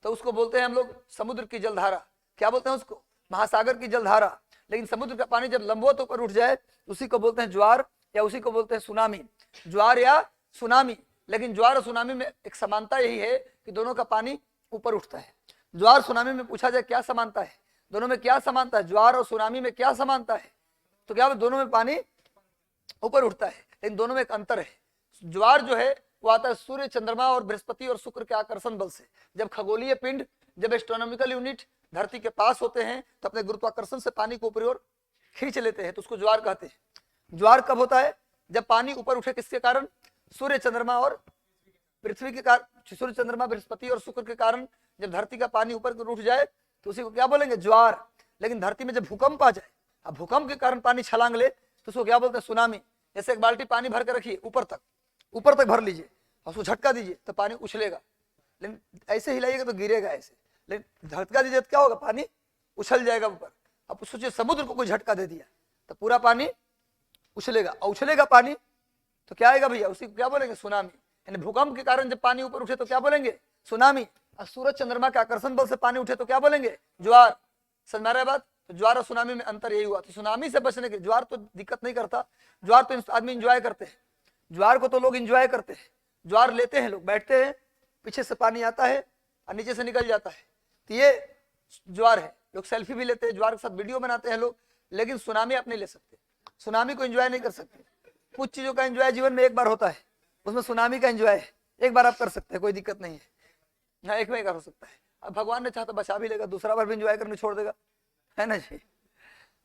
तो उसको बोलते हैं हम लोग समुद्र की जलधारा। क्या बोलते हैं उसको? महासागर की जलधारा। लेकिन समुद्र का पानी जब लंबवत ऊपर उठ जाए उसी को बोलते हैं ज्वार, या उसी को बोलते हैं सुनामी, ज्वार या सुनामी। लेकिन ज्वार और सुनामी में एक समानता यही है कि दोनों का पानी ऊपर उठता है। ज्वार सुनामी में पूछा जाए क्या समानता है, दोनों में क्या समानता है, ज्वार और सुनामी में क्या समानता है, तो क्या दोनों में पानी ऊपर उठता है, लेकिन दोनों में एक अंतर है। ज्वार जो है वो आता है सूर्य, चंद्रमा और बृहस्पति और शुक्र के आकर्षण बल से। जब खगोलीय पिंड, जब एस्ट्रोनॉमिकल यूनिट धरती के पास होते हैं तो अपने गुरुत्वाकर्षण से पानी को ऊपर ओर खींच लेते हैं, तो उसको ज्वार कहते हैं। ज्वार कब होता है? जब पानी ऊपर उठे, किसके कारण? सूर्य, चंद्रमा और पृथ्वी के कारण, सूर्य, चंद्रमा, बृहस्पति और शुक्र के कारण जब धरती का पानी ऊपर उठ जाए तो उसी को क्या बोलेंगे? ज्वार। लेकिन धरती में जब भूकंप आ जाए, अब भूकंप के कारण पानी छलांग ले तो उसको क्या बोलते हैं? सुनामी। जैसे एक बाल्टी पानी भर के रखिए, ऊपर तक भर लीजिए और उसको झटका दीजिए तो पानी उछलेगा, लेकिन ऐसे हिलाइएगा तो गिरेगा ऐसे, लेकिन झटका दीजिए तो क्या होगा? पानी उछल जाएगा ऊपर। अब सोचिए समुद्र को कोई झटका दे दिया तो पूरा पानी उछलेगा, और उछलेगा पानी तो क्या आएगा भैया, उसी को क्या बोलेंगे, सुनामी। यानी भूकंप के कारण जब पानी ऊपर उठे तो क्या बोलेंगे, सुनामी। और सूरज चंद्रमा के आकर्षण बल से पानी उठे तो क्या बोलेंगे, ज्वार। समझ में आ रहा है बात। तो ज्वार और सुनामी में अंतर यही हुआ। तो सुनामी से बचने के, ज्वार तो दिक्कत नहीं करता, ज्वार तो आदमी इंजॉय करते हैं, ज्वार को तो लोग इंजॉय करते हैं, ज्वार लेते हैं लोग, बैठते हैं, पीछे से पानी आता है और नीचे से निकल जाता है, तो ये ज्वार है। लोग सेल्फी भी लेते हैं, ज्वार के साथ वीडियो बनाते हैं लोग, लेकिन सुनामी आप नहीं ले सकते, सुनामी को एंजॉय नहीं कर सकते। कुछ चीजों का एंजॉय जीवन में एक बार होता है, उसमें सुनामी का एंजॉय है, एक बार आप कर सकते हैं, कोई दिक्कत नहीं है, हाँ एक में एक बार हो सकता है। अब भगवान ने चाहा तो बचा भी लेगा, दूसरा बार भी एंजॉय करने छोड़ देगा, है ना जी।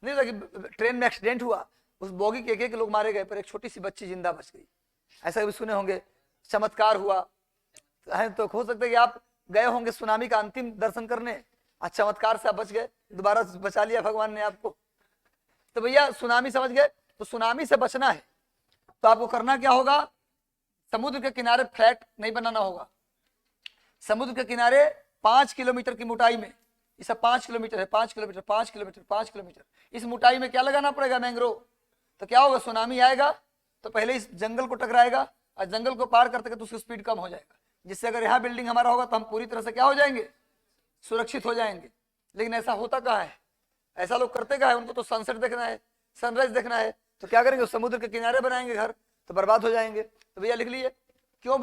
नहीं लगी, ट्रेन में एक्सीडेंट हुआ, उस बोगी के एक लोग मारे गए, पर एक छोटी सी बच्ची जिंदा बच गई, ऐसा भी सुने होंगे। चमत्कार हुआ है, तो हो सकता है कि आप गए होंगे सुनामी का अंतिम दर्शन करने, चमत्कार से आप बच गए, दोबारा बचा लिया भगवान ने आपको। तो भैया सुनामी समझ गए, तो सुनामी से बचना है तो आपको करना क्या होगा, समुद्र के किनारे फ्लैट नहीं बनाना होगा, समुद्र के किनारे 5 किलोमीटर की मोटाई में, ये सब 5 किलोमीटर है, 5 किलोमीटर 5 किलोमीटर 5 किलोमीटर, इस मोटाई में क्या लगाना पड़ेगा, मैंग्रोव। तो क्या होगा, सुनामी आएगा तो पहले इस जंगल को टकराएगा और जंगल को पार करते तो उसकी स्पीड कम हो जाएगा, जिससे अगर यहाँ बिल्डिंग हमारा होगा तो हम पूरी तरह से क्या हो जाएंगे, सुरक्षित हो जाएंगे। लेकिन ऐसा होता कहाँ है, ऐसा लोग करते क्या है, उनको तो सनसेट देखना है, सनराइज देखना है, तो क्या करेंगे, समुद्र के किनारे बनाएंगे घर, तो बर्बाद हो जाएंगे। तो भैया लिख लीजिए, क्यों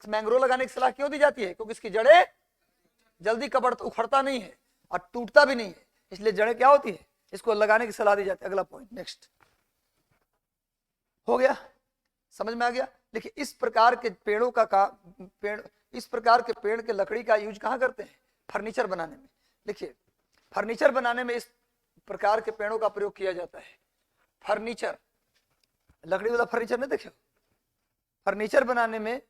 मैंग्रोव लगाने की सलाह क्यों दी जाती है, क्योंकि इसकी जड़ें जल्दी उखड़ता नहीं है और टूटता भी नहीं है, इसलिए जड़ें क्या होती है, इसको लगाने की सलाह दी जाती है। अगला पॉइंट नेक्स्ट हो गया, समझ में आ गया। देखिए इस प्रकार के पेड़ों का पेड़, इस प्रकार के पेड़ के लकड़ी का यूज कहाँ करते हैं, फर्नीचर बनाने में। देखिए फर्नीचर बनाने में इस प्रकार के पेड़ों का प्रयोग किया जाता है। फर्नीचर, लकड़ी वाला फर्नीचर नहीं देखियो, फर्नीचर बनाने में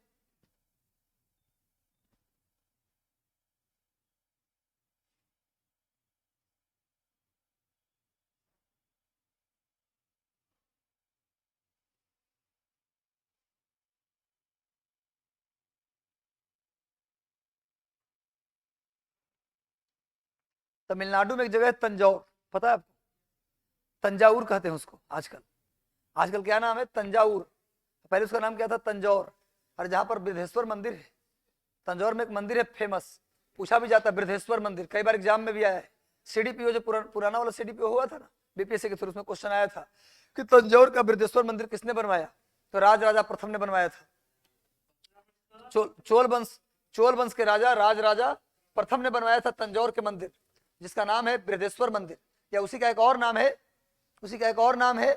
तमिलनाडु में एक जगह है तंजौर, पता है आपको, तंजाउर कहते हैं उसको आजकल, आजकल क्या नाम है, तंजाउर, पहले उसका नाम क्या था, तंजौर। और जहां पर बृहदेश्वर मंदिर है, तंजौर में एक मंदिर है फेमस, पूछा भी जाता है बृहदेश्वर मंदिर, कई बार एग्जाम में भी आया है। सीडीपीओ जो पुराना वाला सीडीपीओ हुआ था ना बीपीएससी के थ्रू, उसमें क्वेश्चन आया था कि तंजौर का बृहदेश्वर मंदिर किसने बनवाया, तो राजा प्रथम ने बनवाया था। चोल वंश के राजा राजा प्रथम ने बनवाया था तंजौर के मंदिर, जिसका नाम है बृहदेश्वर मंदिर, या उसी का एक और नाम है, उसी का एक और नाम है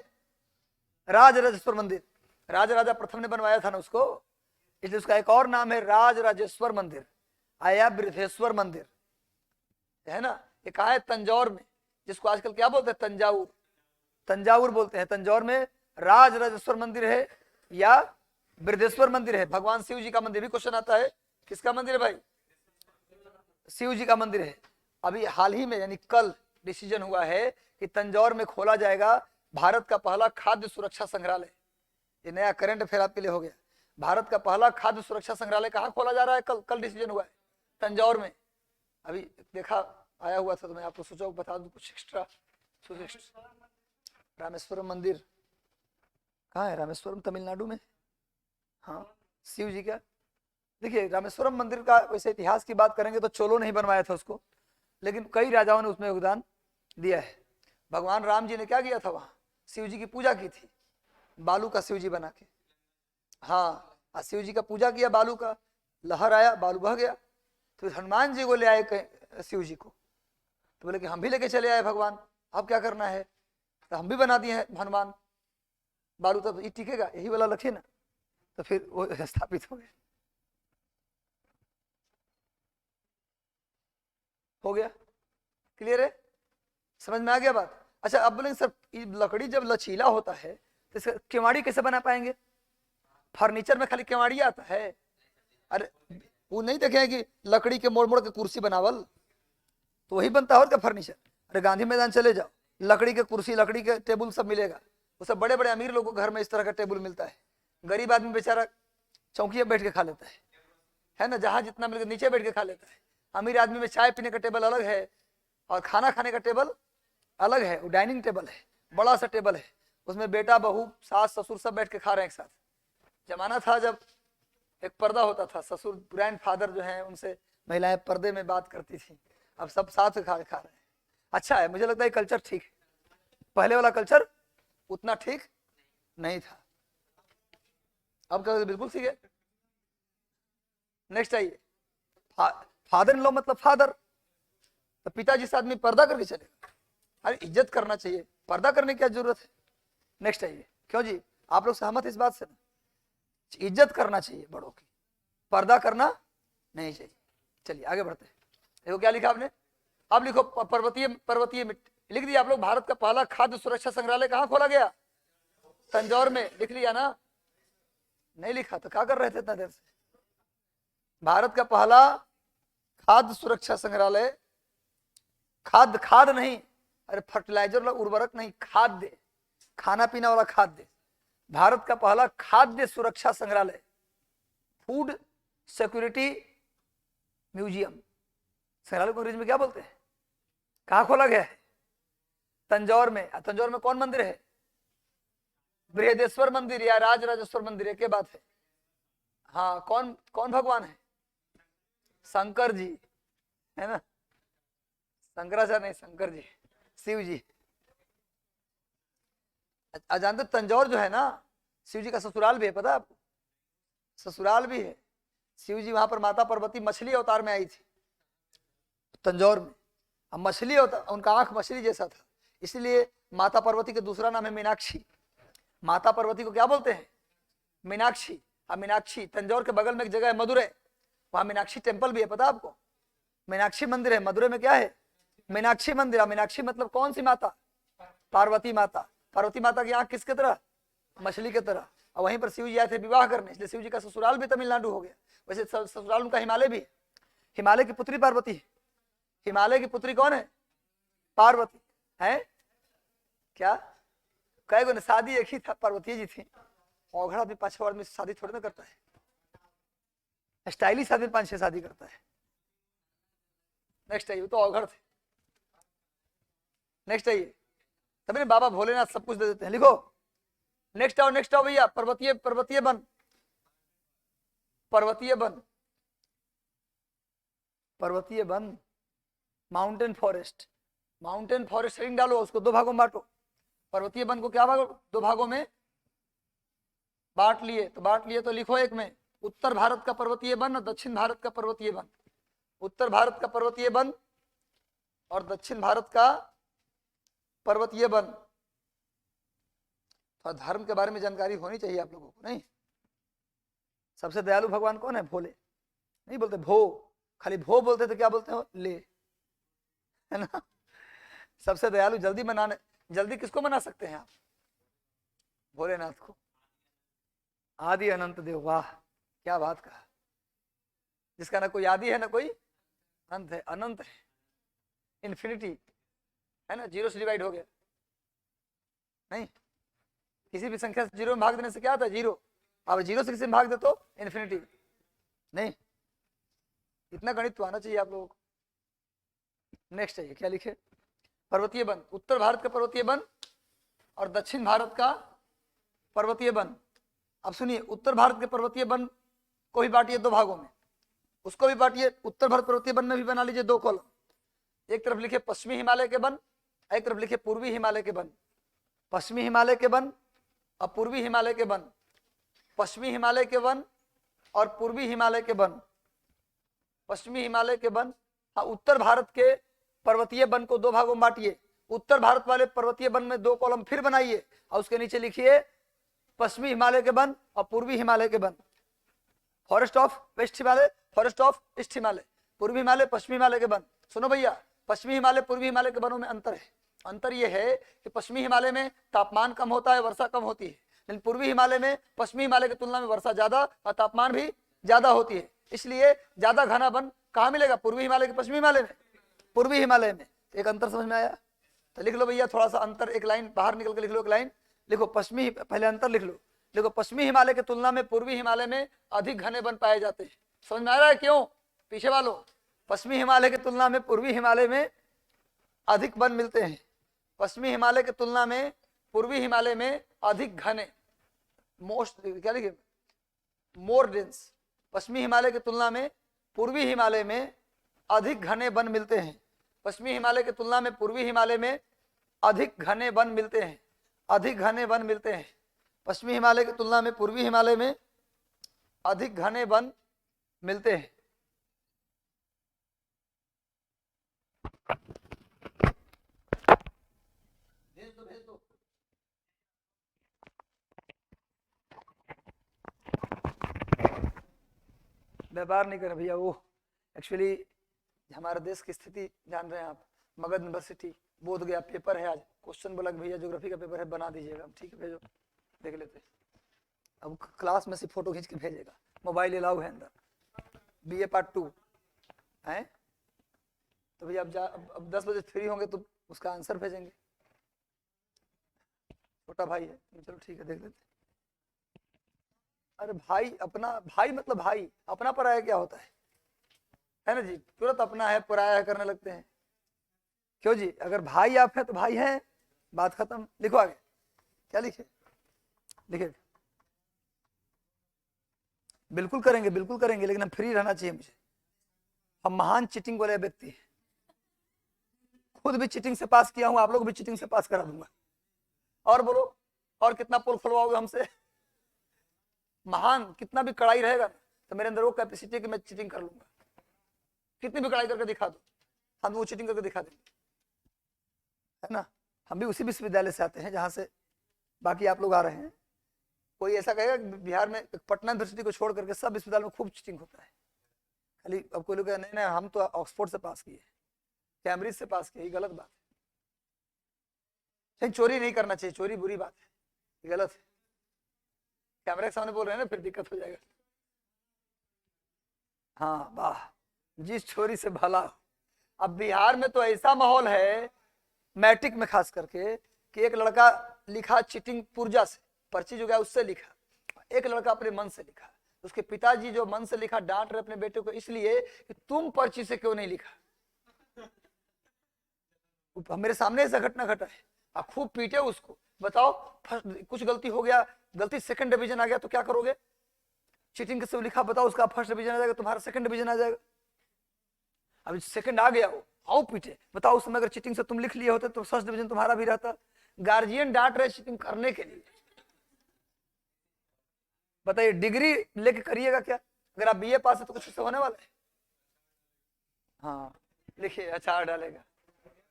राजराजेश्वर मंदिर। राजा प्रथम ने बनवाया था ना उसको, इसलिए उसका एक और नाम है राजराजेश्वर मंदिर, आया बृहदेश्वर मंदिर, है ना। ये कहा है तंजौर में, जिसको आजकल क्या बोलते हैं, तंजाउर, तंजाउर बोलते हैं। तंजौर में राजराजेश्वर मंदिर है या बृहदेश्वर मंदिर है। भगवान शिव जी का मंदिर भी क्वेश्चन आता है, किसका मंदिर है भाई, शिव जी का मंदिर है। अभी हाल ही में यानी कल डिसीजन हुआ है कि तंजौर में खोला जाएगा भारत का पहला खाद्य सुरक्षा संग्रहालय। ये नया करंट अफेयर आपके लिए हो गया, भारत का पहला खाद्य सुरक्षा संग्रहालय कहाँ खोला जा रहा है, कल डिसीजन हुआ है तंजौर में। अभी देखा आया हुआ था तो मैं आपको सोचा बता दूं कुछ एक्स्ट्रा। रामेश्वरम मंदिर कहाँ है, रामेश्वरम तमिलनाडु में, हाँ शिव जी का। देखिए रामेश्वरम मंदिर का वैसे इतिहास की बात करेंगे तो चोलों ने ही बनवाया था उसको, लेकिन कई राजाओं ने उसमें योगदान दिया है। भगवान राम जी ने क्या किया था, वहाँ शिव जी की पूजा की थी, बालू का शिव जी बना के, हाँ शिव जी का पूजा किया, बालू का लहर आया, बालू बह गया, तो हनुमान जी को ले आए शिव जी को, तो बोले कि हम भी लेके चले आए भगवान, अब क्या करना है, तो हम भी बना दिए हैं हनुमान, बालू तब ये टिकेगा, यही वाला रखे ना, तो फिर वो स्थापित हो गए। हो गया, क्लियर है, समझ में आ गया बात। अच्छा अब बोलेंगे सर लकड़ी जब लचीला होता है तो इसका केवाड़ी कैसे बना पाएंगे, फर्नीचर में खाली केवाड़ी आता है, अरे वो नहीं देखे कि लकड़ी के मोड़ मोड़ के कुर्सी बनावल, तो वही बनता है और क्या फर्नीचर। अरे गांधी मैदान चले जाओ, लकड़ी के कुर्सी लकड़ी के टेबल सब मिलेगा, वो सब बड़े बड़े अमीर लोगों के घर में इस तरह का टेबल मिलता है, गरीब आदमी बेचारा चौकिया बैठ के खा लेता है ना, जहां जितना मिलकर नीचे बैठ के खा लेता है। अमीर आदमी में चाय पीने का टेबल अलग है और खाना खाने का टेबल अलग है, वो डाइनिंग टेबल है, बड़ा सा टेबल है, उसमें बेटा बहू सास ससुर सब बैठ के खा रहे हैं एक साथ। जमाना था जब एक पर्दा होता था, ससुर ग्रैंड फादर जो है उनसे महिलाएं पर्दे में बात करती थी, अब सब साथ खा रहे हैं। अच्छा है, मुझे लगता है कल्चर ठीक है, पहले वाला कल्चर उतना ठीक नहीं था, अब का बिल्कुल ठीक है। नेक्स्ट आइए, फादर इन लॉ मतलब फादर, तो पिताजी से आदमी पर्दा करके चलेगा? अरे इज्जत करना चाहिए, पर्दा करने की क्या जरूरत है। नेक्स्ट आइए, क्यों जी आप लोग सहमत इस बात से ना? इज्जत करना चाहिए बड़ों की, पर्दा करना नहीं चाहिए। चलिए आगे बढ़ते हैं। देखो क्या लिखा आपने, अब लिखो पर्वतीय पर्वतीय मिट्टी लिख दिया आप लोग। भारत का पहला खाद्य सुरक्षा संग्रहालय कहाँ खोला गया? तंजौर में। लिख लिया ना? नहीं लिखा तो क्या कर रहे थे इतना देर से? भारत का पहला खाद्य सुरक्षा संग्रहालय, खाद्य खाद नहीं, अरे फर्टिलाइजर वाला उर्वरक नहीं, खाद्य खाना पीना वाला खाद्य। भारत का पहला खाद्य सुरक्षा संग्रहालय, फूड सिक्योरिटी म्यूजियम, संग्रहालय को अंग्रेजी में क्या बोलते हैं? कहाँ खोला गया है? तंजौर में। तंजौर में कौन मंदिर है? बृहदेश्वर मंदिर या राजराजेश्वर मंदिर है, क्या बात है? हाँ, कौन कौन भगवान है? शंकर जी है ना, शंकराचार्य नहीं, शंकर जी, शिव जी। जानते तंजौर जो है ना, शिव जी का ससुराल भी है, पता है आपको? ससुराल भी है। शिव जी वहां पर माता पार्वती मछली अवतार में आई थी तंजौर में। अब मछली अवतार, उनका आंख मछली जैसा था, इसलिए माता पार्वती का दूसरा नाम है मीनाक्षी। माता पार्वती को क्या बोलते हैं? मीनाक्षी। अब मीनाक्षी, तंजौर के बगल में एक जगह है मदुरै, वहां मीनाक्षी टेम्पल भी है, पता आपको? मीनाक्षी मंदिर है मदुरै में। क्या है? मीनाक्षी मंदिर। मीनाक्षी मतलब कौन सी माता? पार्वती माता। पार्वती माता की आंख किसके तरह? मछली के तरह। और वहीं पर शिव जी आए थे विवाह करने, इसलिए शिव जी का ससुराल भी तमिलनाडु हो गया। वैसे ससुराल उनका हिमालय भी है। हिमालय की पुत्री पार्वती है। हिमालय की पुत्री कौन है? पार्वती है। क्या कई गो शादी एक ही था, पार्वती जी थी। औघड़ आदमी 5-6 आदमी से शादी थोड़ी ना करता है, स्टाइलिश आदमी 5-6 शादी करता है। नेक्स्ट आइए, तो औघड़ थे। नेक्स्ट आइए, तभी बाबा भोलेनाथ सब कुछ दे देते हैं। लिखो नेक्स्ट आओ, नेक्स्ट आओ भैया। पर्वतीय पर्वतीय वन, पर्वतीय वन, पर्वतीय one, mountain forest. Mountain forest ring डालो, उसको 2 भागों में बांटो। पर्वतीय वन को क्या भागो? 2 भागों में बांट लिए। तो बांट लिए तो लिखो एक में उत्तर भारत का पर्वतीय वन और दक्षिण भारत का पर्वतीय वन। उत्तर भारत का पर्वतीय वन और दक्षिण भारत का पर्वतीय वन। तो धर्म के बारे में जानकारी होनी चाहिए आप लोगों को, नहीं? सबसे दयालु भगवान कौन है? भोले। नहीं बोलते भो, खाली भो बोलते तो क्या बोलते हो? ले, है ना? सबसे दयालु जल्दी मनाने, जल्दी किसको मना सकते हैं आप? भोलेनाथ को। आदि अनंत देव, वाह क्या बात कहा। जिसका ना कोई आदि है ना कोई अंत है, अनंत है, इन्फिनिटी है ना। 0 से डिवाइड हो गया, नहीं? किसी भी संख्या से 0 में भाग देने से क्या आता है? 0। अब 0 से किसी में भाग दे तो इन्फिनिटी, नहीं? इतना गणित तो आना चाहिए आप लोगों को। नेक्स्ट है, क्या लिखे? पर्वतीय वन, उत्तर भारत का पर्वतीय वन और दक्षिण भारत का पर्वतीय वन। अब सुनिए, उत्तर भारत के पर्वतीय वन को भी बांटिए 2 भागों में, उसको भी बांटिए। उत्तर भारत पर्वतीय वन में भी बना लीजिए 2 कॉलम। एक तरफ लिखे पश्चिमी हिमालय के वन, एक तरफ लिखे पूर्वी हिमालय के वन। पश्चिमी हिमालय के वन और पूर्वी हिमालय के वन। पश्चिमी हिमालय के वन और पूर्वी हिमालय के वन। पश्चिमी हिमालय के वन। हाँ, उत्तर भारत के पर्वतीय वन को 2 भागों में बांटिए। उत्तर भारत वाले पर्वतीय वन में 2 कॉलम फिर बनाइए और उसके नीचे लिखिए पश्चिमी हिमालय के वन और पूर्वी हिमालय के वन। Forest of west Himalaya, forest of east Himalaya, पूर्वी हिमालय, पश्चिमी हिमालय के वन। सुनो भैया, पश्चिमी हिमालय पूर्वी हिमालय के वनों में अंतर है। अंतर यह है कि पश्चिमी हिमालय में तापमान कम होता है, वर्षा कम होती है, लेकिन पूर्वी हिमालय में पश्चिमी हिमालय की तुलना में वर्षा ज्यादा और तापमान भी ज्यादा होती है। इसलिए ज्यादा घना वन कहाँ मिलेगा? पूर्वी हिमालय के पश्चिमी हिमालय में, पूर्वी हिमालय में। एक अंतर समझ में आया? तो लिख लो भैया थोड़ा सा अंतर, एक लाइन बाहर निकल के लिख लो, एक लाइन लिखो पश्चिमी, पहले अंतर लिख लो। देखो पश्चिमी हिमालय की तुलना में पूर्वी हिमालय में अधिक घने वन पाए जाते हैं। समझ में आ रहा है क्यों? पीछे वालों, पश्चिमी हिमालय की तुलना में पूर्वी हिमालय में अधिक वन मिलते हैं पश्चिमी हिमालय की तुलना में पूर्वी हिमालय में अधिक घने, मोस्ट क्या लिखे, मोर डेंस। पश्चिमी हिमालय की तुलना में पूर्वी हिमालय में अधिक घने वन मिलते हैं। पश्चिमी हिमालय की तुलना में पूर्वी हिमालय में अधिक घने वन मिलते हैं, अधिक घने वन मिलते हैं। पश्चिमी हिमालय की तुलना में पूर्वी हिमालय में अधिक घने वन मिलते हैं। भेज दो। व्यापार नहीं करें भैया, वो एक्चुअली हमारे देश की स्थिति जान रहे हैं आप। मगध यूनिवर्सिटी बोध गया पेपर है आज, क्वेश्चन बोला भैया ज्योग्राफी का पेपर है बना दीजिएगा। ठीक है भेजो, देख लेते हैं। अब क्लास में से फोटो खींच के भेजेगा, मोबाइल अलाउ है अंदर। BA पार्ट 2 है तो भैया अब 10 बजे फ्री होंगे तो उसका आंसर भेजेंगे। छोटा भाई है, चलो ठीक है देख लेते। अरे भाई अपना, भाई मतलब भाई, अपना पराया क्या होता है ना जी। तुरंत अपना है पराया है करने लगते हैं, क्यों जी। अगर भाई आप है तो भाई है, बात खत्म। लिखो आगे, क्या लिखे, लिखे। बिल्कुल करेंगे, बिल्कुल करेंगे, लेकिन हम फ्री रहना चाहिए मुझे। हम महान चीटिंग वाले व्यक्ति हैं, खुद भी चीटिंग से पास किया हूं, आप लोग भी चीटिंग से पास करा दूंगा। और बोलो, और कितना पोल खुलवाओगे हमसे। महान कितना भी कड़ाई रहेगा तो मेरे अंदर वो कैपेसिटी है कि मैं चीटिंग कर लूंगा। कितनी भी कड़ाई करके दिखा दो, हम वो चीटिंग करके दिखा देंगे, है ना। हम भी उसी विश्वविद्यालय से आते हैं जहां से बाकी आप लोग आ रहे हैं। कोई ऐसा कहेगा बिहार में पटना यूनिवर्सिटी को छोड़ करके सब विश्वविद्यालय में खूब चीटिंग होता है। खाली अब कोई लोग नहीं नहीं हम तो ऑक्सफोर्ड से पास किए, कैम्ब्रिज से पास किए, ये गलत बात है। चोरी नहीं करना चाहिए, चोरी बुरी बात है, ये गलत है। कैमरे के सामने बोल रहे हैं ना, फिर दिक्कत हो जाएगा। हाँ वाह, जिस चोरी से भला। अब बिहार में तो ऐसा माहौल है, मैट्रिक में खास करके, कि एक लड़का लिखा चीटिंग पुर्जा से, पर्ची जो गया उससे लिखा, एक लड़का अपने मन से लिखा। उसके पिताजी जो मन से लिखा डांट रहे अपने बेटे को इसलिए कि तुम पर्ची से क्यों नहीं लिखा। मेरे सामने ऐसा घटना घटा है, आप खूब पीटे उसको। बताओ फर्स्ट कुछ गलती हो गया, गलती सेकंड डिवीजन आ गया तो क्या करोगे। चीटिंग से लिखा, बताओ उसका फर्स्ट डिवीजन आ जाएगा, तुम्हारा सेकंड डिवीजन आ जाएगा। अभी सेकंड आ गया हो, आओ पीटे। बताओ उस समय अगर चीटिंग से तुम लिख लिए होते तो फर्स्ट डिवीजन तुम्हारा भी रहता। गार्जियन डांट रहे चीटिंग करने के लिए, बताइए डिग्री लेके करिएगा क्या। अगर आप BA पास है तो कुछ उससे होने वाला है। हाँ लिखिए, अच्छा डालेगा,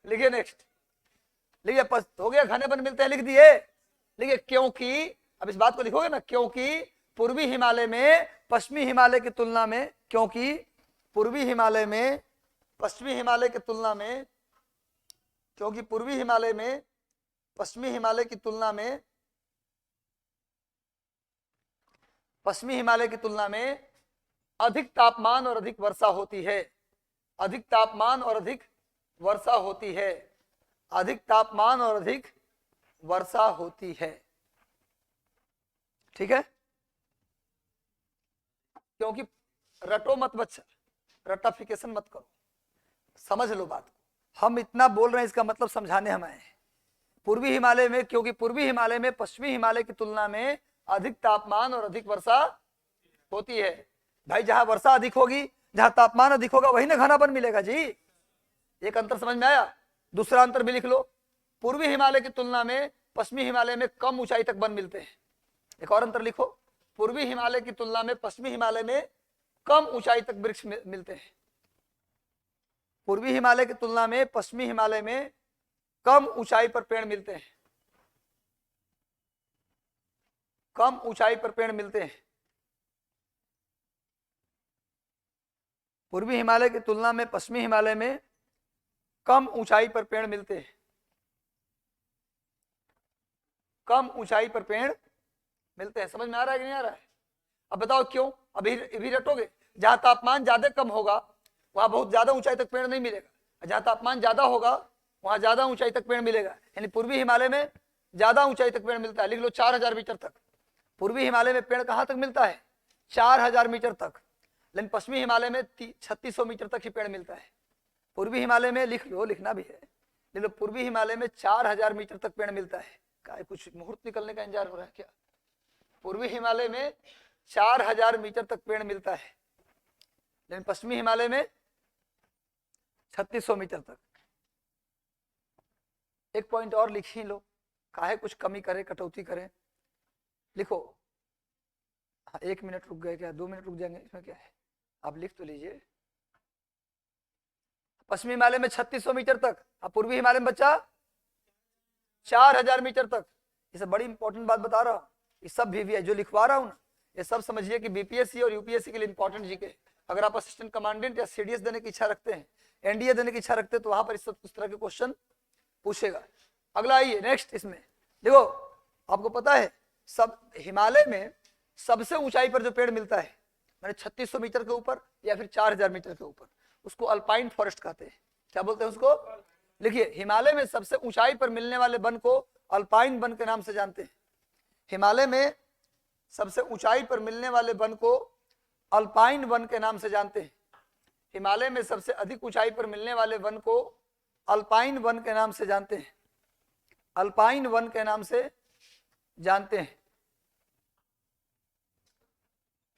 लिखिए नेक्स्ट, लिखिए हो गया घने वन मिलते हैं, लिख दिए। लिखिए क्योंकि, अब इस बात को लिखोगे ना, क्योंकि पूर्वी हिमालय में पश्चिमी हिमालय की तुलना में, क्योंकि पूर्वी हिमालय में पश्चिमी हिमालय की तुलना में, क्योंकि पूर्वी हिमालय में पश्चिमी हिमालय की तुलना में, पश्चिमी हिमालय की तुलना में अधिक तापमान और अधिक वर्षा होती है। अधिक तापमान और अधिक वर्षा होती है, अधिक तापमान और अधिक वर्षा होती है। ठीक है, क्योंकि रटो मत बच्चा, रटाफिकेशन मत करो, समझ लो बात को। हम इतना बोल रहे हैं इसका मतलब समझाने हम आए हैं। पूर्वी हिमालय में, क्योंकि पूर्वी हिमालय में पश्चिमी हिमालय की तुलना में अधिक तापमान और अधिक वर्षा होती है। भाई जहां वर्षा अधिक होगी, जहां तापमान अधिक होगा, वही ना घना वन मिलेगा जी। एक अंतर समझ में आया। दूसरा अंतर भी लिख लो, पूर्वी हिमालय की तुलना में पश्चिमी हिमालय में कम ऊंचाई तक वन मिलते हैं। एक और अंतर लिखो, पूर्वी हिमालय की तुलना में पश्चिमी हिमालय में कम ऊंचाई तक वृक्ष मिलते हैं। पूर्वी हिमालय की तुलना में पश्चिमी हिमालय में कम ऊंचाई पर पेड़ मिलते हैं, कम ऊंचाई पर पेड़ मिलते हैं। पूर्वी हिमालय की तुलना में पश्चिमी हिमालय में कम ऊंचाई पर पेड़ मिलते हैं, कम ऊंचाई पर पेड़ मिलते हैं। समझ में आ रहा है कि नहीं आ रहा है। अब बताओ क्यों, अभी रटोगे। जहां तापमान ज्यादा कम होगा वहां बहुत ज्यादा ऊंचाई तक पेड़ नहीं मिलेगा, जहां तापमान ज्यादा होगा वहां ज्यादा ऊंचाई तक पेड़ मिलेगा। यानी पूर्वी हिमालय में ज्यादा ऊंचाई तक पेड़ मिलता है। लिख लो 4000 मीटर तक। पूर्वी हिमालय में पेड़ कहां तक मिलता है, 4000 मीटर तक। लेकिन पश्चिमी हिमालय में 3600 मीटर तक ही पेड़ मिलता है। पूर्वी हिमालय में लिख लो, लिखना भी है, ले लो, पूर्वी हिमालय में 4000 मीटर तक पेड़ मिलता है। क्या कुछ मुहूर्त निकलने का इंतजार हो रहा है क्या? पूर्वी हिमालय में 4000 मीटर तक पेड़ मिलता है, लेकिन पश्चिमी हिमालय में 3600 मीटर तक। एक पॉइंट और लिख ही लो, काहे कुछ कमी करें कटौती करें। लिखो, हाँ 1 मिनट रुक गए क्या? 2 मिनट रुक जाएंगे, इसमें क्या है, आप लिख तो लीजिए। पश्चिमी हिमालय में 3600 मीटर तक, अब पूर्वी हिमालय में बच्चा 4000 मीटर तक। ये सब बड़ी इंपॉर्टेंट बात बता रहा हूँ, ये सब भी जो लिखवा रहा हूँ ना, ये सब समझिए कि बीपीएससी और यूपीएससी के लिए इंपॉर्टेंट जीके। अगर आप असिस्टेंट कमांडेंट या सीडीएस देने की इच्छा रखते हैं, एनडीए देने की इच्छा रखते हैं, तो वहां पर इस तरह के क्वेश्चन पूछेगा। अगला आइए नेक्स्ट, इसमें देखो आपको पता है सब हिमालय में सबसे ऊंचाई पर जो पेड़ मिलता है, मैंने 3600 मीटर के ऊपर या फिर 4000 मीटर के ऊपर, उसको अल्पाइन फॉरेस्ट कहते हैं। क्या बोलते हैं उसको? लिखिए, हिमालय में सबसे ऊंचाई पर मिलने वाले वन को अल्पाइन वन के नाम से जानते हैं। हिमालय में सबसे ऊंचाई पर मिलने वाले वन को अल्पाइन वन के नाम से जानते हैं। हिमालय में सबसे अधिक ऊंचाई पर मिलने वाले वन को अल्पाइन वन के नाम से जानते हैं, अल्पाइन वन के नाम से जानते हैं।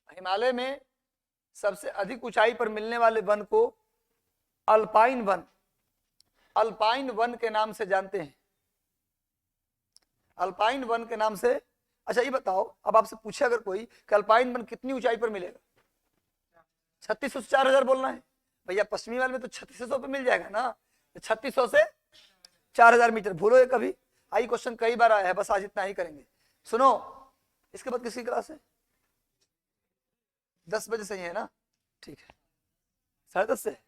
हिमालय में सबसे अधिक ऊंचाई पर मिलने वाले वन को अल्पाइन वन, अल्पाइन वन के नाम से जानते हैं, अल्पाइन वन के नाम से। अच्छा ये बताओ, अब आपसे पूछे अगर कोई कि अल्पाइन वन कितनी ऊंचाई पर मिलेगा, 3600 से 4000 बोलना है भैया। पश्चिमी वाले में तो 3600 पे मिल जाएगा ना, तो 3600 से 4000 मीटर। भूलो ये कभी, आई क्वेश्चन कई बार आया है, बस आज इतना ही करेंगे। सुनो, इसके बाद किसकी क्लास है? 10 बजे से ही है ना? ठीक है, 10:30 से है?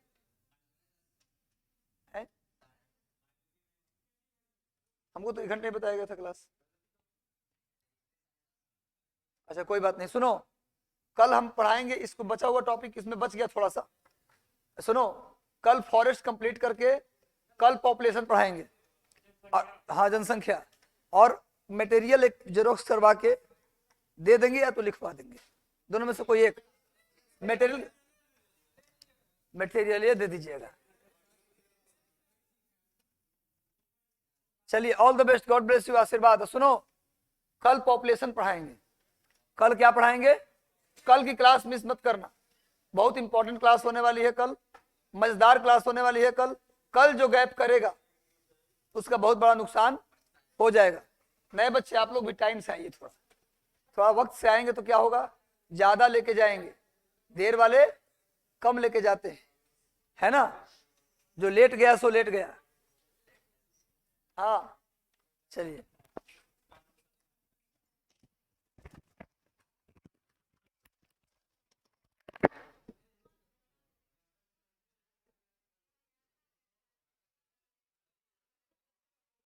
हमको तो 1 घंटे बताया गया था क्लास। अच्छा कोई बात नहीं, सुनो कल हम पढ़ाएंगे इसको, बचा हुआ टॉपिक इसमें बच गया थोड़ा सा। सुनो, कल फॉरेस्ट कंप्लीट करके कल पॉपुलेशन पढ़ाएंगे, हाँ जनसंख्या, और मटेरियल एक जेरोक्स करवा के दे देंगे या तो लिखवा देंगे, दोनों में से कोई एक। मटेरियल ये दे दीजिएगा। चलिए, all the best, God bless you, आशीर्वाद। सुनो, कल पॉपुलेशन पढ़ाएंगे। कल क्या पढ़ाएंगे? कल की क्लास मिस मत करना, बहुत इंपॉर्टेंट क्लास होने वाली है कल, मजेदार क्लास होने वाली है कल। कल जो गैप करेगा उसका बहुत बड़ा नुकसान हो जाएगा। नए बच्चे आप लोग भी टाइम से आइए, थोड़ा वक्त से आएंगे तो क्या होगा, ज्यादा लेके जाएंगे, देर वाले कम लेके जाते हैं, है ना? जो लेट गया सो लेट गया। हाँ चलिए।